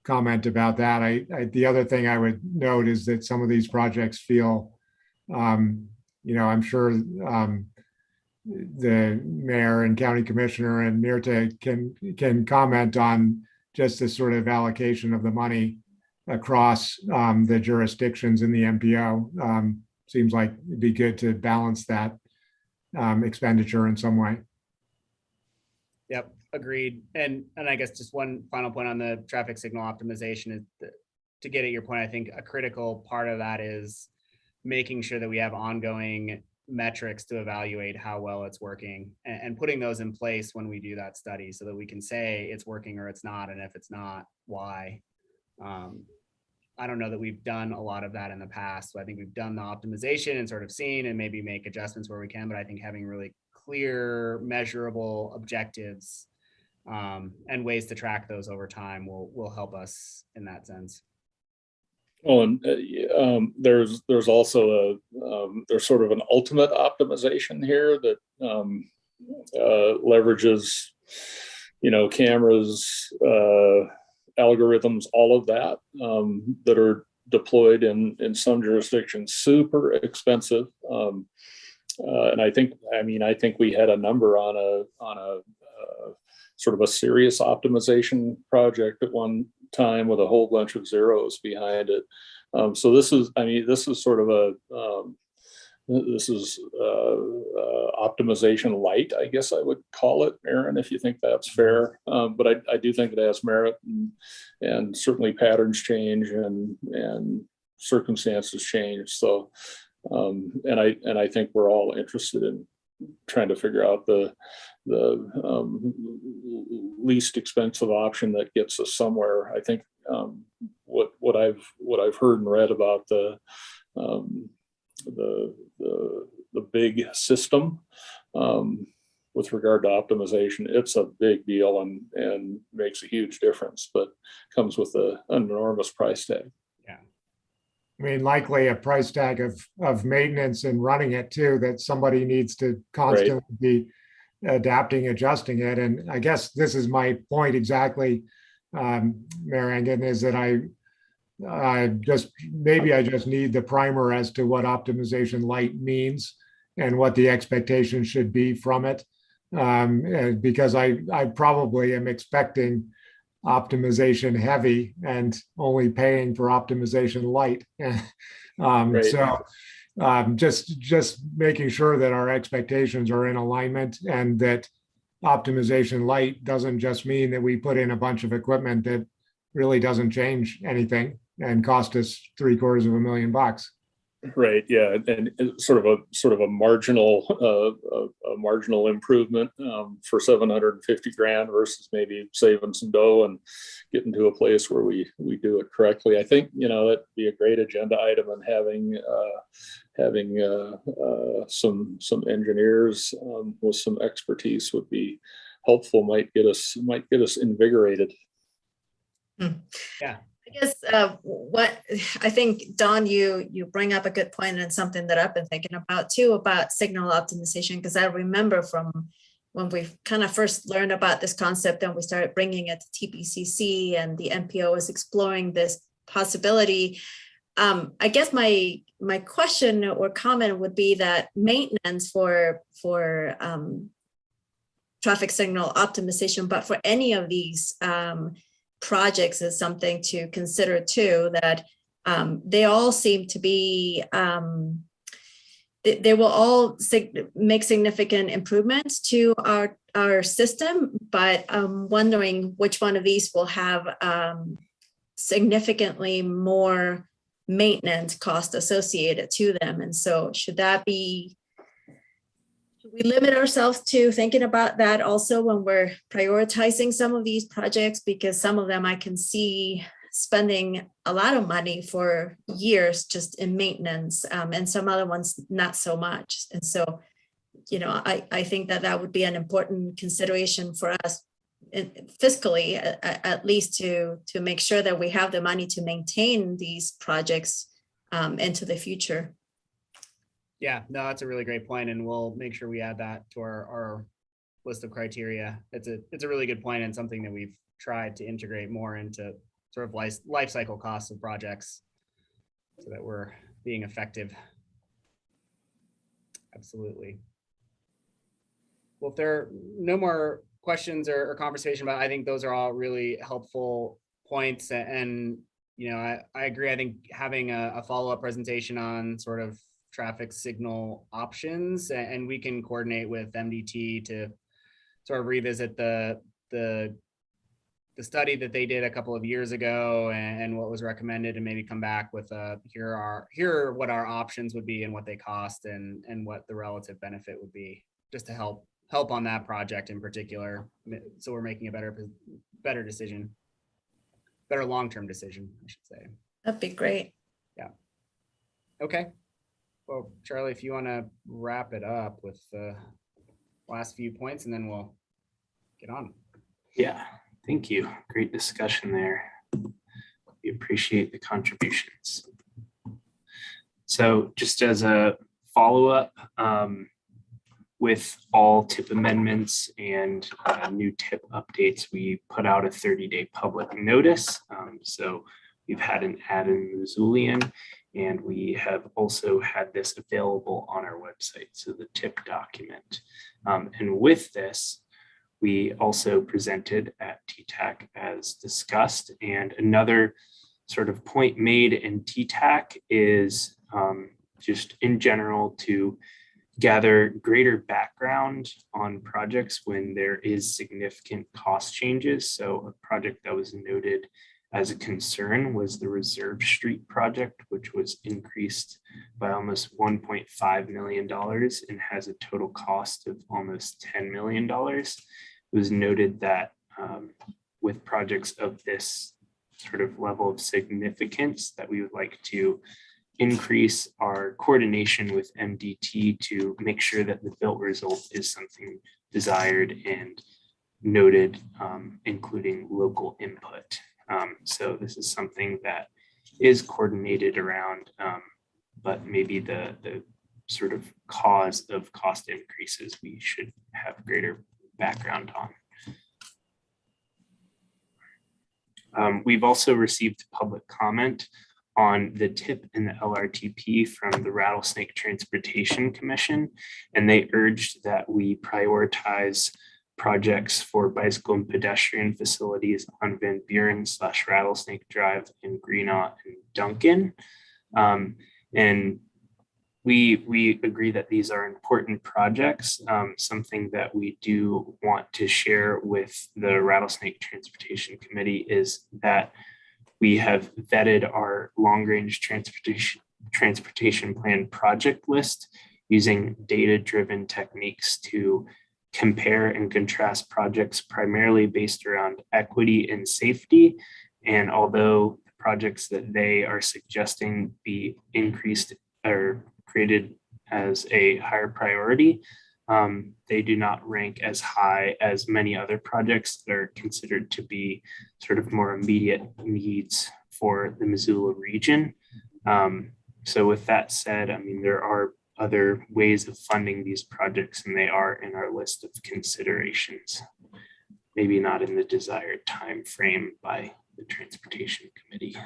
comment about that. The other thing I would note is that some of these projects feel, I'm sure the mayor and county commissioner and Mirta can comment on just the sort of allocation of the money across the jurisdictions in the MPO. Seems like it'd be good to balance that expenditure in some way. Yep, agreed. And I guess just one final point on the traffic signal optimization is to get at your point. I think a critical part of that is making sure that we have ongoing metrics to evaluate how well it's working and putting those in place when we do that study so that we can say it's working or it's not, and if it's not, why. I don't know that we've done a lot of that in the past. So I think we've done the optimization and sort of seen and maybe make adjustments where we can, but I think having really clear, measurable objectives and ways to track those over time will help us in that sense. Well, and there's also there's sort of an ultimate optimization here that leverages, cameras, algorithms, all of that that are deployed in some jurisdictions, super expensive. And I think we had a number on a sort of a serious optimization project at one time with a whole bunch of zeros behind it. So this is sort of optimization light, I guess I would call it, Aaron, if you think that's fair. But I do think it has merit, and certainly patterns change and circumstances change. So, and I think we're all interested in trying to figure out the least expensive option that gets us somewhere. I think what I've heard and read about the big system with regard to optimization, it's a big deal and makes a huge difference, but comes with an enormous price tag. Yeah. I mean, likely a price tag of maintenance and running it too, that somebody needs to constantly be adapting, adjusting it. And I guess this is my point exactly, Marangan, is that I just need the primer as to what optimization light means and what the expectation should be from it. Because I probably am expecting optimization heavy and only paying for optimization light. So just making sure that our expectations are in alignment, and that optimization light doesn't just mean that we put in a bunch of equipment that really doesn't change anything and cost us $750,000. Right. Yeah, and sort of a marginal improvement for $750,000 versus maybe saving some dough and getting to a place where we do it correctly. I think that'd be a great agenda item, and having some engineers with some expertise would be helpful. Might get us invigorated. Yeah. I guess what I think, Don, you bring up a good point, and something that I've been thinking about too, about signal optimization, because I remember from when we kind of first learned about this concept and we started bringing it to TPCC and the NPO was exploring this possibility. I guess my question or comment would be that maintenance for traffic signal optimization, but for any of these projects is something to consider too, that they all seem to be, they will all make significant improvements to our system, but I'm wondering which one of these will have significantly more maintenance cost associated to them. And so should we limit ourselves to thinking about that also when we're prioritizing some of these projects, because some of them I can see spending a lot of money for years just in maintenance, and some other ones not so much. And so, I think that would be an important consideration for us fiscally, at least to make sure that we have the money to maintain these projects into the future. Yeah, no, that's a really great point, and we'll make sure we add that to our list of criteria. It's a really good point, and something that we've tried to integrate more into sort of life cycle costs of projects, so that we're being effective. Absolutely. Well, if there are no more questions or conversation about it, I think those are all really helpful points, and I agree. I think having a follow-up presentation on sort of traffic signal options, and we can coordinate with MDT to sort of revisit the study that they did a couple of years ago and what was recommended, and maybe come back with here are what our options would be and what they cost and what the relative benefit would be, just to help on that project in particular, so we're making a better decision, better long-term decision, I should say. That'd be great. Okay. Well, Charlie, if you want to wrap it up with the last few points, and then we'll get on. Yeah, thank you. Great discussion there. We appreciate the contributions. So just as a follow-up, with all tip amendments and new tip updates, we put out a 30-day public notice. So we've had an ad in Missoulian, and we have also had this available on our website, so the tip document. And with this, we also presented at TTAC as discussed. And another sort of point made in TTAC is just in general to gather greater background on projects when there is significant cost changes. So a project that was noted as a concern was the Reserve Street project, which was increased by almost $1.5 million and has a total cost of almost $10 million. It was noted that with projects of this sort of level of significance, that we would like to increase our coordination with MDT to make sure that the built result is something desired and noted, including local input. So this is something that is coordinated around, but maybe the sort of cause of cost increases we should have greater background on. We've also received public comment on the tip and the LRTP from the Rattlesnake Transportation Commission, and they urged that we prioritize projects for bicycle and pedestrian facilities on Van Buren / Rattlesnake Drive in Greenock and Duncan. And we agree that these are important projects. Something that we do want to share with the Rattlesnake Transportation Committee is that we have vetted our long-range transportation plan project list using data-driven techniques to compare and contrast projects primarily based around equity and safety. And although the projects that they are suggesting be increased or created as a higher priority, they do not rank as high as many other projects that are considered to be sort of more immediate needs for the Missoula region. So with that said, I mean, there are other ways of funding these projects, and they are in our list of considerations, maybe not in the desired time frame by the Transportation Committee.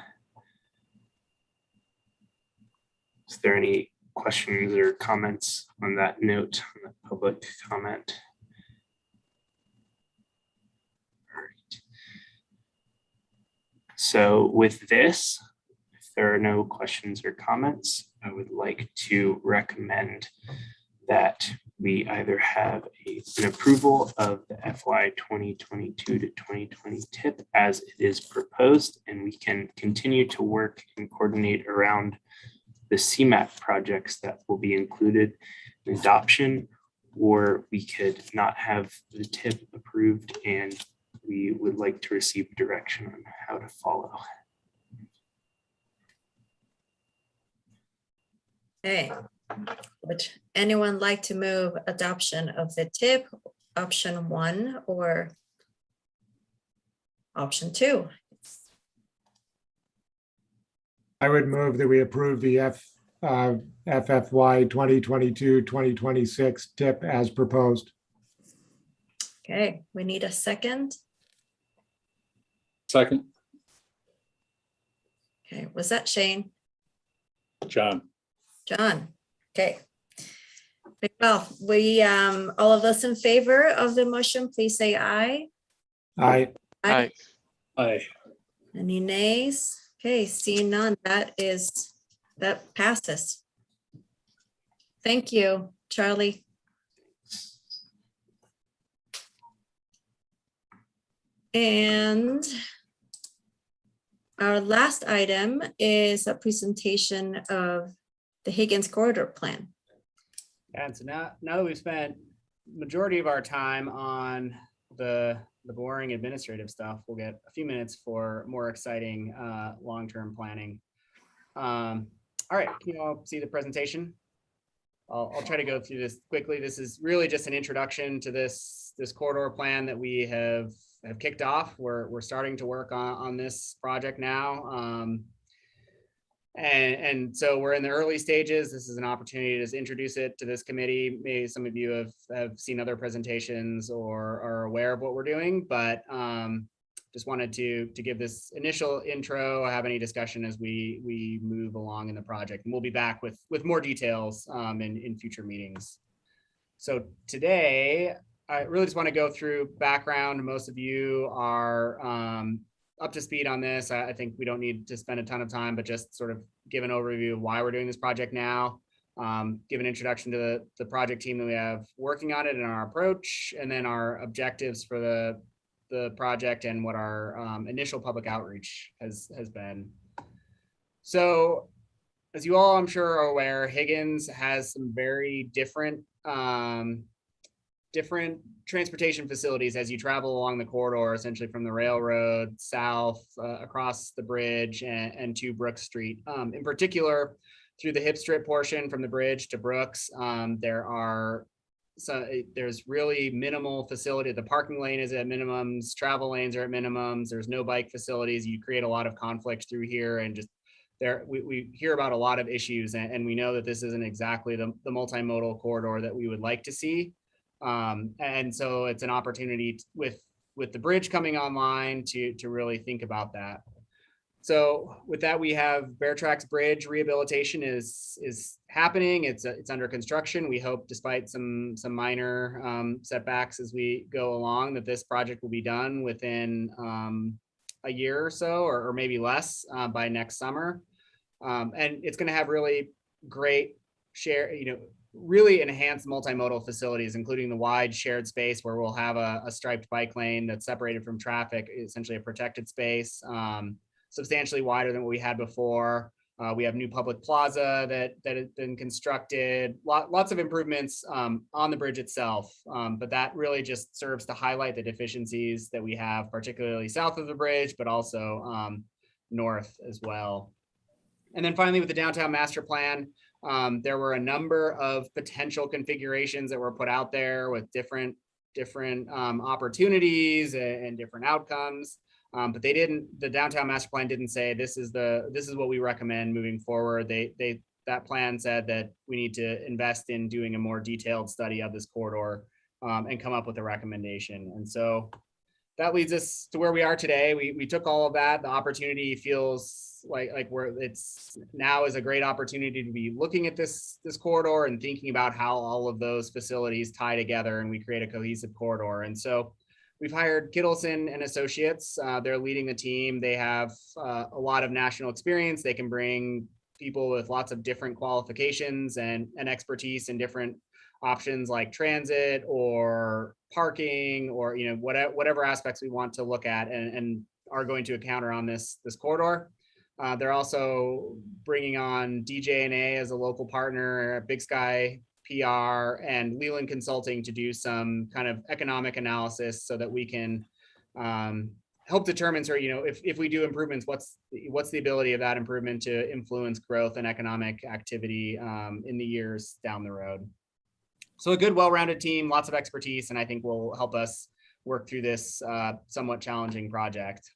Is there any questions or comments on that note, on the public comment? All right. So with this, if there are no questions or comments, I would like to recommend that we either have an approval of the FY 2022 to 2020 tip as it is proposed, and we can continue to work and coordinate around the Cmac projects that will be included in adoption, or we could not have the tip approved and we would like to receive direction on how to follow. Okay, would anyone like to move adoption of the tip, option 1 or option 2? I would move that we approve the FFY 2022-2026 tip as proposed. Okay, we need a second. Second, Okay, was that Shane? John. John, okay. Well, we, all of us in favor of the motion, please say aye. Aye. Aye. Aye. Any nays? Okay, seeing none, that passes. Thank you, Charlie. And our last item is a presentation of the Higgins Corridor Plan. And so now that we've spent majority of our time on the boring administrative stuff, we'll get a few minutes for more exciting long-term planning All right, can you all see the presentation? I'll try to go through this quickly. This is really just an introduction to this corridor plan that we have kicked off. We're starting to work on this project now. And so we're in the early stages. This is an opportunity to just introduce it to this committee. Maybe some of you have seen other presentations or are aware of what we're doing, but just wanted to give this initial intro. Have any discussion as we move along in the project, and we'll be back with more details in future meetings. So today, I really just want to go through background. Most of you are up to speed on this. I think we don't need to spend a ton of time, but just sort of give an overview of why we're doing this project now, give an introduction to the project team that we have working on it and our approach, and then our objectives for the project and what our initial public outreach has been. So as you all, I'm sure, are aware, Higgins has some very different transportation facilities as you travel along the corridor, essentially from the railroad south across the bridge and to Brooks Street. In particular, through the hip strip portion from the bridge to Brooks, there's really minimal facility. The parking lane is at minimums, travel lanes are at minimums. There's no bike facilities. You create a lot of conflict through here, and just there we hear about a lot of issues, and we know that this isn't exactly the multimodal corridor that we would like to see. And so it's an opportunity with the bridge coming online to really think about that. So with that, we have Bear Tracks Bridge rehabilitation is happening. It's under construction. We hope, despite some minor setbacks as we go along, that this project will be done within a year or so, or maybe less, by next summer. And it's going to have really great really enhanced multimodal facilities, including the wide shared space where we'll have a striped bike lane that's separated from traffic, essentially a protected space, substantially wider than what we had before. We have new public plaza that has been constructed, lots of improvements on the bridge itself, but that really just serves to highlight the deficiencies that we have, particularly south of the bridge, but also north as well. And then finally, with the downtown master plan, there were a number of potential configurations that were put out there with different opportunities and different outcomes. But the downtown master plan didn't say this is what we recommend moving forward. That plan said that we need to invest in doing a more detailed study of this corridor and come up with a recommendation. And so that leads us to where we are today. We took all of that. The opportunity feels like it's now is a great opportunity to be looking at this corridor and thinking about how all of those facilities tie together and we create a cohesive corridor. And so we've hired Kittleson and Associates. They're leading the team. They have a lot of national experience. They can bring people with lots of different qualifications and expertise in different options like transit or parking or whatever aspects we want to look at and are going to encounter on this corridor. They're also bringing on DJ&A as a local partner, Big Sky PR, and Leland Consulting to do some kind of economic analysis so that we can help determine if we do improvements, what's the ability of that improvement to influence growth and economic activity in the years down the road. So a good, well-rounded team, lots of expertise, and I think will help us work through this somewhat challenging project.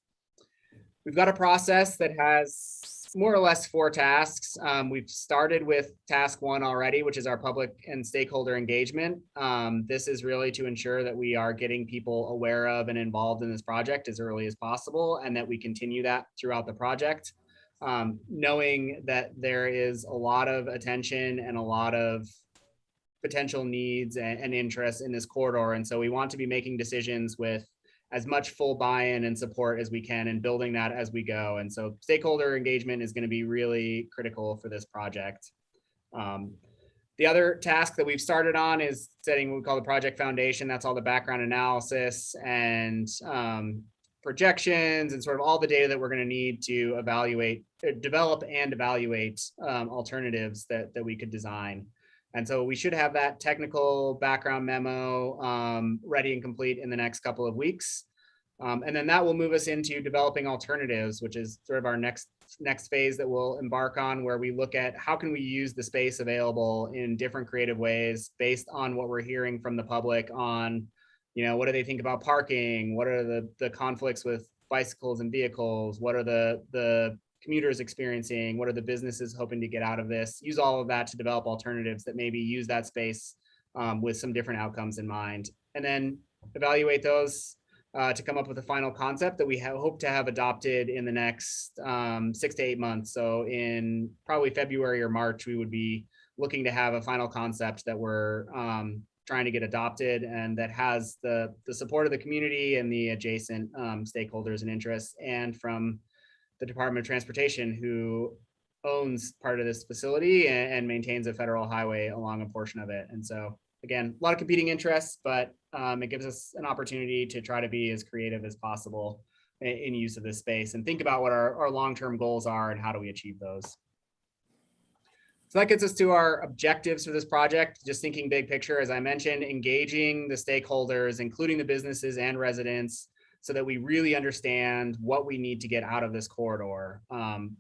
We've got a process that has more or less 4 tasks. We've started with task 1 already, which is our public and stakeholder engagement. This is really to ensure that we are getting people aware of and involved in this project as early as possible, and that we continue that throughout the project, knowing that there is a lot of attention and a lot of potential needs and interests in this corridor. And so we want to be making decisions with as much full buy-in and support as we can and building that as we go. And so stakeholder engagement is going to be really critical for this project. The other task that we've started on is setting what we call the project foundation. That's all the background analysis and projections and sort of all the data that we're going to need to develop and evaluate alternatives that we could design. And so we should have that technical background memo ready and complete in the next couple of weeks. And then that will move us into developing alternatives, which is sort of our next next phase that we'll embark on, where we look at how can we use the space available in different creative ways based on what we're hearing from the public on, what do they think about parking? What are the conflicts with bicycles and vehicles? What are the commuters experiencing? What are the businesses hoping to get out of this? Use all of that to develop alternatives that maybe use that space with some different outcomes in mind, and then evaluate those to come up with a final concept that we hope to have adopted in the next 6 to 8 months. So in probably February or March, we would be looking to have a final concept that we're trying to get adopted and that has the support of the community and the adjacent stakeholders and interests, and from the Department of Transportation, who owns part of this facility and maintains a federal highway along a portion of it. And so again, a lot of competing interests, but it gives us an opportunity to try to be as creative as possible in use of this space and think about what our long-term goals are and how do we achieve those. So that gets us to our objectives for this project. Just thinking big picture, as I mentioned, engaging the stakeholders, including the businesses and residents, so that we really understand what we need to get out of this corridor.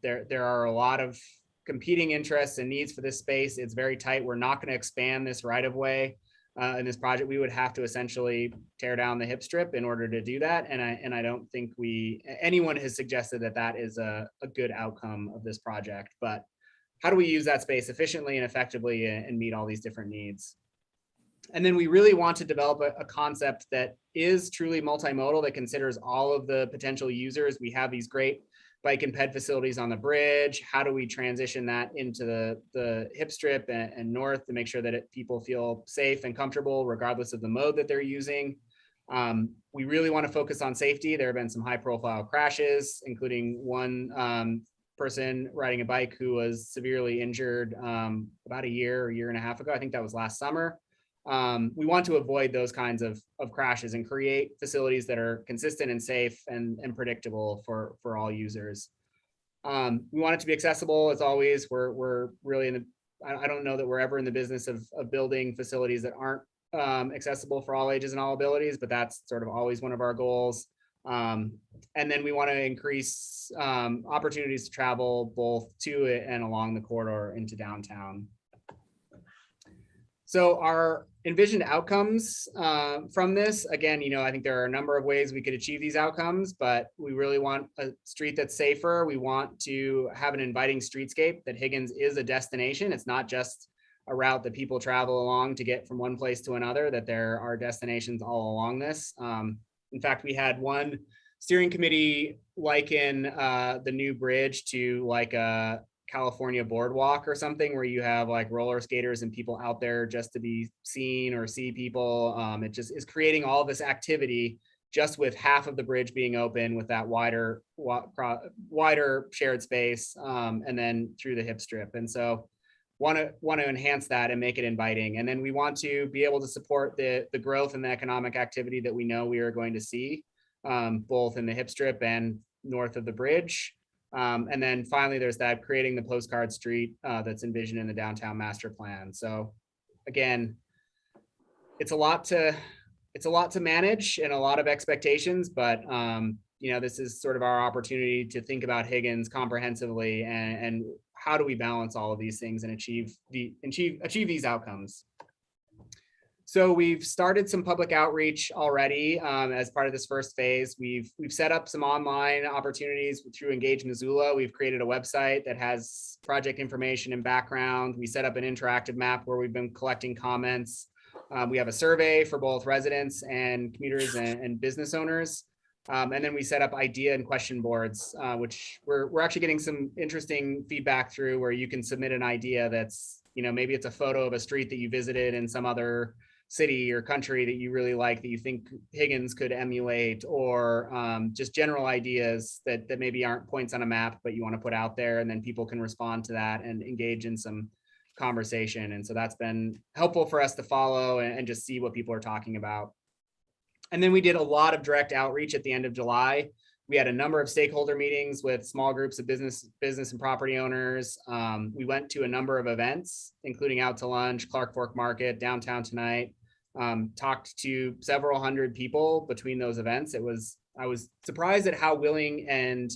There are a lot of competing interests and needs for this space. It's very tight. We're not going to expand this right of way in this project. We would have to essentially tear down the hip strip in order to do that. And I don't think anyone has suggested that that is a good outcome of this project. But how do we use that space efficiently and effectively and meet all these different needs? And then we really want to develop a concept that is truly multimodal, that considers all of the potential users. We have these great bike and ped facilities on the bridge. How do we transition that into the hip strip and north to make sure that people feel safe and comfortable regardless of the mode that they're using? We really want to focus on safety. There have been some high profile crashes, including one person riding a bike who was severely injured about a year and a half ago. I think that was last summer. We want to avoid those kinds of crashes and create facilities that are consistent and safe and predictable for all users. We want it to be accessible as always. We're really I don't know that we're ever in the business of building facilities that aren't accessible for all ages and all abilities, but that's sort of always one of our goals. And then we want to increase opportunities to travel both to it and along the corridor into downtown. So our envisioned outcomes from this, again, I think there are a number of ways we could achieve these outcomes, but we really want a street that's safer. We want to have an inviting streetscape, that Higgins is a destination. It's not just a route that people travel along to get from one place to another, that there are destinations all along this. In fact, we had one steering committee liken the new bridge to like a California boardwalk or something, where you have like roller skaters and people out there just to be seen or see people. It just is creating all this activity just with half of the bridge being open, with that wider shared space, and then through the hip strip. And so want to enhance that and make it inviting. And then we want to be able to support the growth and the economic activity that we know we are going to see, both in the hip strip and north of the bridge. And then finally, there's that creating the postcard street that's envisioned in the downtown master plan. So again, it's a lot to manage and a lot of expectations, but this is sort of our opportunity to think about Higgins comprehensively and how do we balance all of these things and achieve these outcomes. So we've started some public outreach already as part of this first phase. We've set up some online opportunities through Engage Missoula. We've created a website that has project information and background. We set up an interactive map where we've been collecting comments. We have a survey for both residents and commuters and business owners. And then we set up idea and question boards, which we're actually getting some interesting feedback through, where you can submit an idea that's, maybe it's a photo of a street that you visited in some other city or country that you really like, that you think Higgins could emulate, or just general ideas that maybe aren't points on a map, but you want to put out there, and then people can respond to that and engage in some conversation. And so that's been helpful for us to follow and just see what people are talking about. And then we did a lot of direct outreach at the end of July. We had a number of stakeholder meetings with small groups of business and property owners. We went to a number of events, including Out to Lunch, Clark Fork Market, Downtown Tonight, talked to several hundred people between those events. I was surprised at how willing and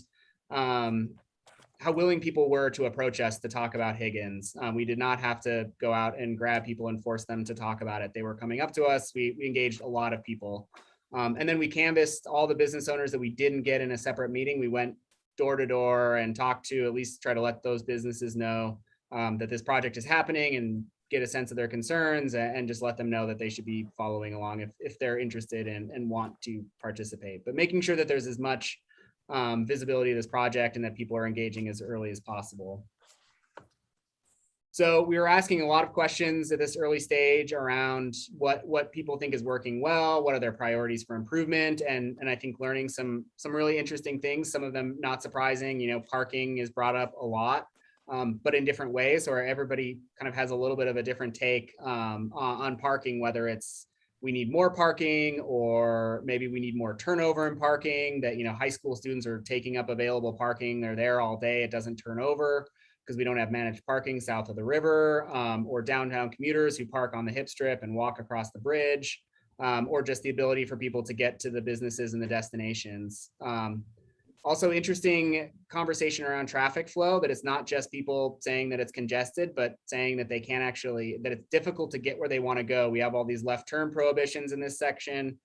willing people were to approach us to talk about Higgins. We did not have to go out and grab people and force them to talk about it. They were coming up to us. We engaged a lot of people. And then we canvassed all the business owners that we didn't get in a separate meeting. We went door to door and talked to, at least try to let those businesses know that this project is happening and get a sense of their concerns, and just let them know that they should be following along if they're interested and want to participate. But making sure that there's as much visibility of this project and that people are engaging as early as possible. So we were asking a lot of questions at this early stage around what people think is working well, what are their priorities for improvement, and I think learning some really interesting things, some of them not surprising. Parking is brought up a lot, but in different ways, or everybody kind of has a little bit of a different take on parking, whether it's we need more parking, or maybe we need more turnover in parking, that high school students are taking up available parking, they're there all day, it doesn't turn over because we don't have managed parking south of the river, or downtown commuters who park on the hip strip and walk across the bridge, or just the ability for people to get to the businesses and the destinations. Also interesting conversation around traffic flow, that it's not just people saying that it's congested, but saying that they can't that it's difficult to get where they want to go. We have all these left turn prohibitions in this section.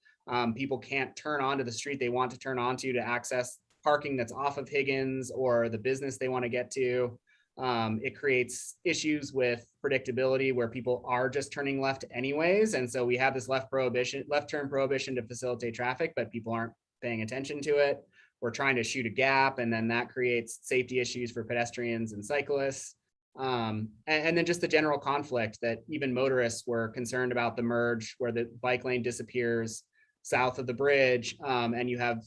People can't turn onto the street they want to turn onto to access parking that's off of Higgins or the business they want to get to. It creates issues with predictability where people are just turning left anyways. And so we have this left turn prohibition to facilitate traffic, but people aren't paying attention to it. We're trying to shoot a gap, and then that creates safety issues for pedestrians and cyclists. And then just the general conflict that even motorists were concerned about the merge where the bike lane disappears south of the bridge, and you have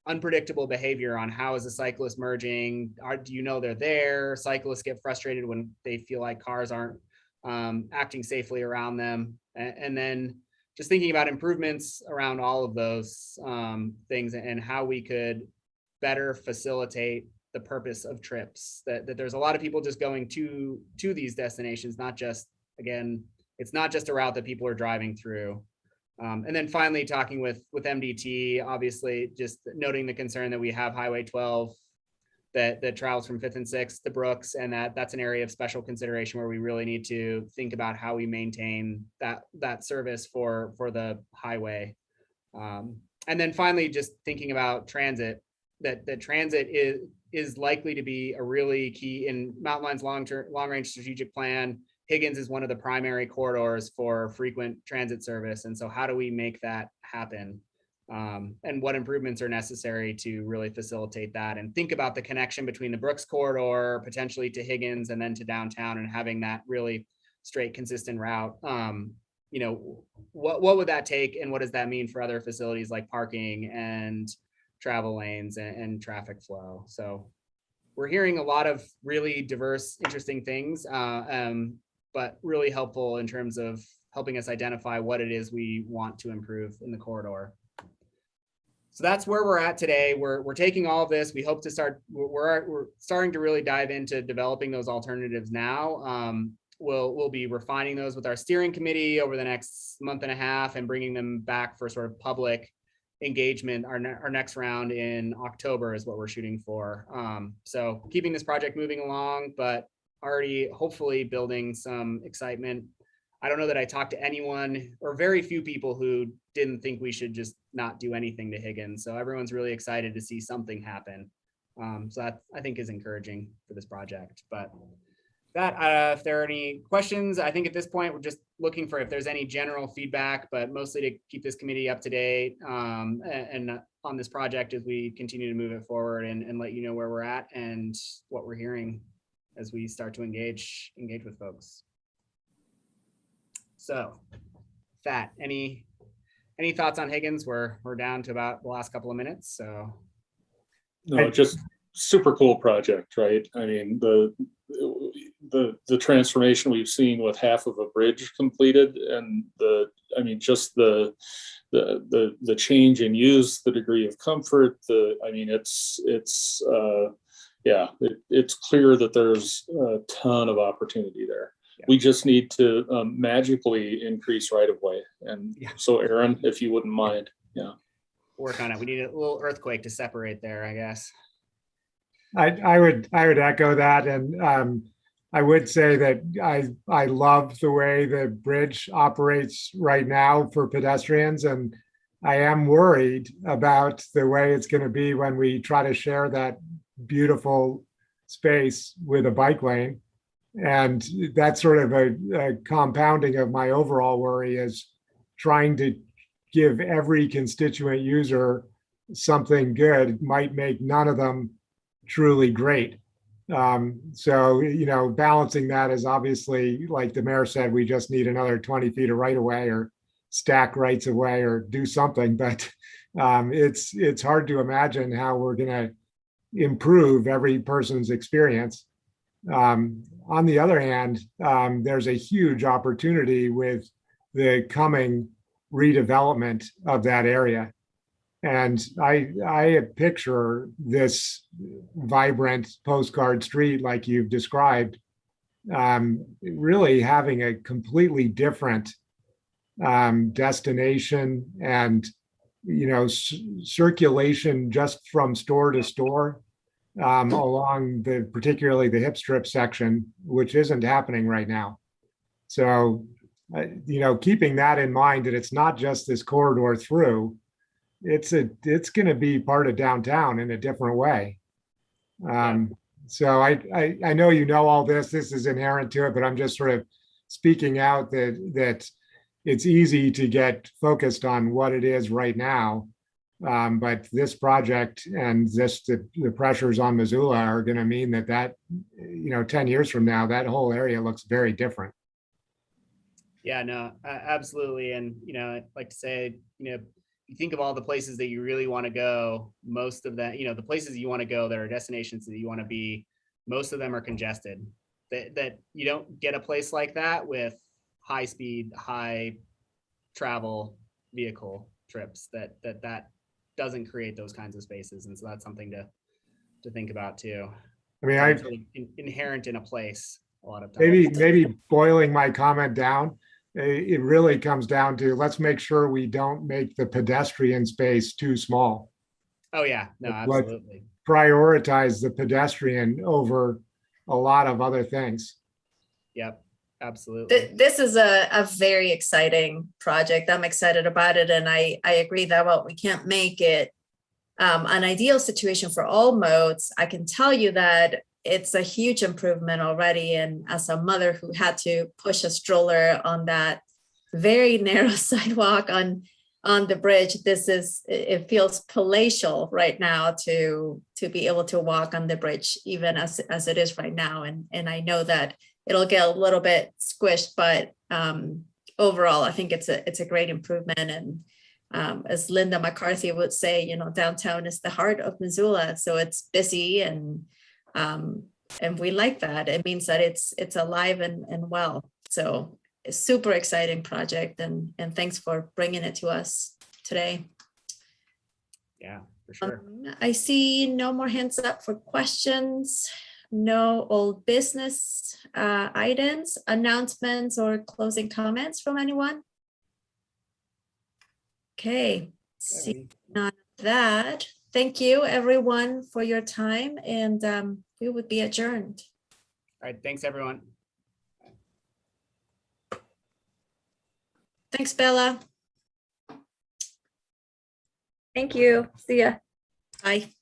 unpredictable behavior on how is a cyclist merging. Do they're there? Cyclists get frustrated when they feel like cars aren't acting safely around them. And then just thinking about improvements around all of those things and how we could better facilitate the purpose of trips, that there's a lot of people just going to these destinations, not just, again, it's not just a route that people are driving through. And then finally talking with MDT, obviously just noting the concern that we have Highway 12 that travels from 5th and 6th to Brooks, and that's an area of special consideration where we really need to think about how we maintain that service for the highway. And then finally, just thinking about transit, that transit is likely to be a really key in Mountain Line's long-range strategic plan. Higgins is one of the primary corridors for frequent transit service. And so how do we make that happen? And what improvements are necessary to really facilitate that, and think about the connection between the Brooks corridor, potentially to Higgins, and then to downtown, and having that really straight, consistent route. What would that take, and what does that mean for other facilities like parking and travel lanes and traffic flow? So we're hearing a lot of really diverse, interesting things, but really helpful in terms of helping us identify what it is we want to improve in the corridor. So that's where we're at today. We're taking all of this. We hope to start, we're starting to really dive into developing those alternatives now. We'll be refining those with our steering committee over the next month and a half, and bringing them back for sort of public engagement. Our next round in October is what we're shooting for. So keeping this project moving along, but already hopefully building some excitement. I don't know that I talked to anyone, or very few people, who didn't think we should just not do anything to Higgins. So everyone's really excited to see something happen. So that, I think, is encouraging for this project. But that, if there are any questions, I think at this point we're just looking for if there's any general feedback, but mostly to keep this committee up to date and on this project as we continue to move it forward, and let you know where we're at and what we're hearing as we start to engage with folks. So, Fat, any thoughts on Higgins? We're down to about the last couple of minutes, so. No, just super cool project, right? I mean, the transformation we've seen with half of a bridge completed, and just the change in use, the degree of comfort, it's clear that there's a ton of opportunity there. Yeah. We just need to magically increase right of way. And so Aaron, if you wouldn't mind, work on it. We need a little earthquake to separate there, I guess. I would echo that, and I would say that I love the way the bridge operates right now for pedestrians, and I am worried about the way it's going to be when we try to share that beautiful space with a bike lane. And that's sort of a compounding of my overall worry is trying to give every constituent user something good might make none of them truly great. So, balancing that is obviously, like the mayor said, we just need another 20 feet of right of way or stack rights of way or do something. But it's hard to imagine how we're going to improve every person's experience. On the other hand, there's a huge opportunity with the coming redevelopment of that area. And I picture this vibrant postcard street like you've described, really having a completely different destination and, circulation just from store to store along particularly the hip strip section, which isn't happening right now. So, keeping that in mind, that it's not just this corridor through, it's going to be part of downtown in a different way. So I know all this. This is inherent to it, but I'm just sort of speaking out that it's easy to get focused on what it is right now. But this project and the pressures on Missoula are going to mean that 10 years from now, that whole area looks very different. Yeah, no, absolutely. And, I'd like to say, you think of all the places that you really want to go, most of that, the places you want to go that are destinations that you want to be, most of them are congested. That you don't get a place like that with high speed, high travel vehicle trips that doesn't create those kinds of spaces. And so that's something to think about too. I mean, It's really inherent in a place a lot of times. Maybe boiling my comment down, it really comes down to, let's make sure we don't make the pedestrian space too small. Oh yeah, no, absolutely. Let's prioritize the pedestrian over a lot of other things. Yep, absolutely. This is a very exciting project. I'm excited about it. And I agree that while we can't make it an ideal situation for all modes, I can tell you that it's a huge improvement already. And as a mother who had to push a stroller on that very narrow sidewalk on the bridge, it feels palatial right now to be able to walk on the bridge, even as it is right now. And I know that it'll get a little bit squished, but overall, I think it's a great improvement. And as Linda McCarthy would say, downtown is the heart of Missoula, so it's busy and we like that. It means that it's alive and well. So a super exciting project, and thanks for bringing it to us today. Yeah, for sure. I see no more hands up for questions. No old business items, announcements, or closing comments from anyone. Okay, see none of that. Thank you everyone for your time, and we would be adjourned. All right, thanks everyone. Thanks, Bella. Thank you. See ya. Bye.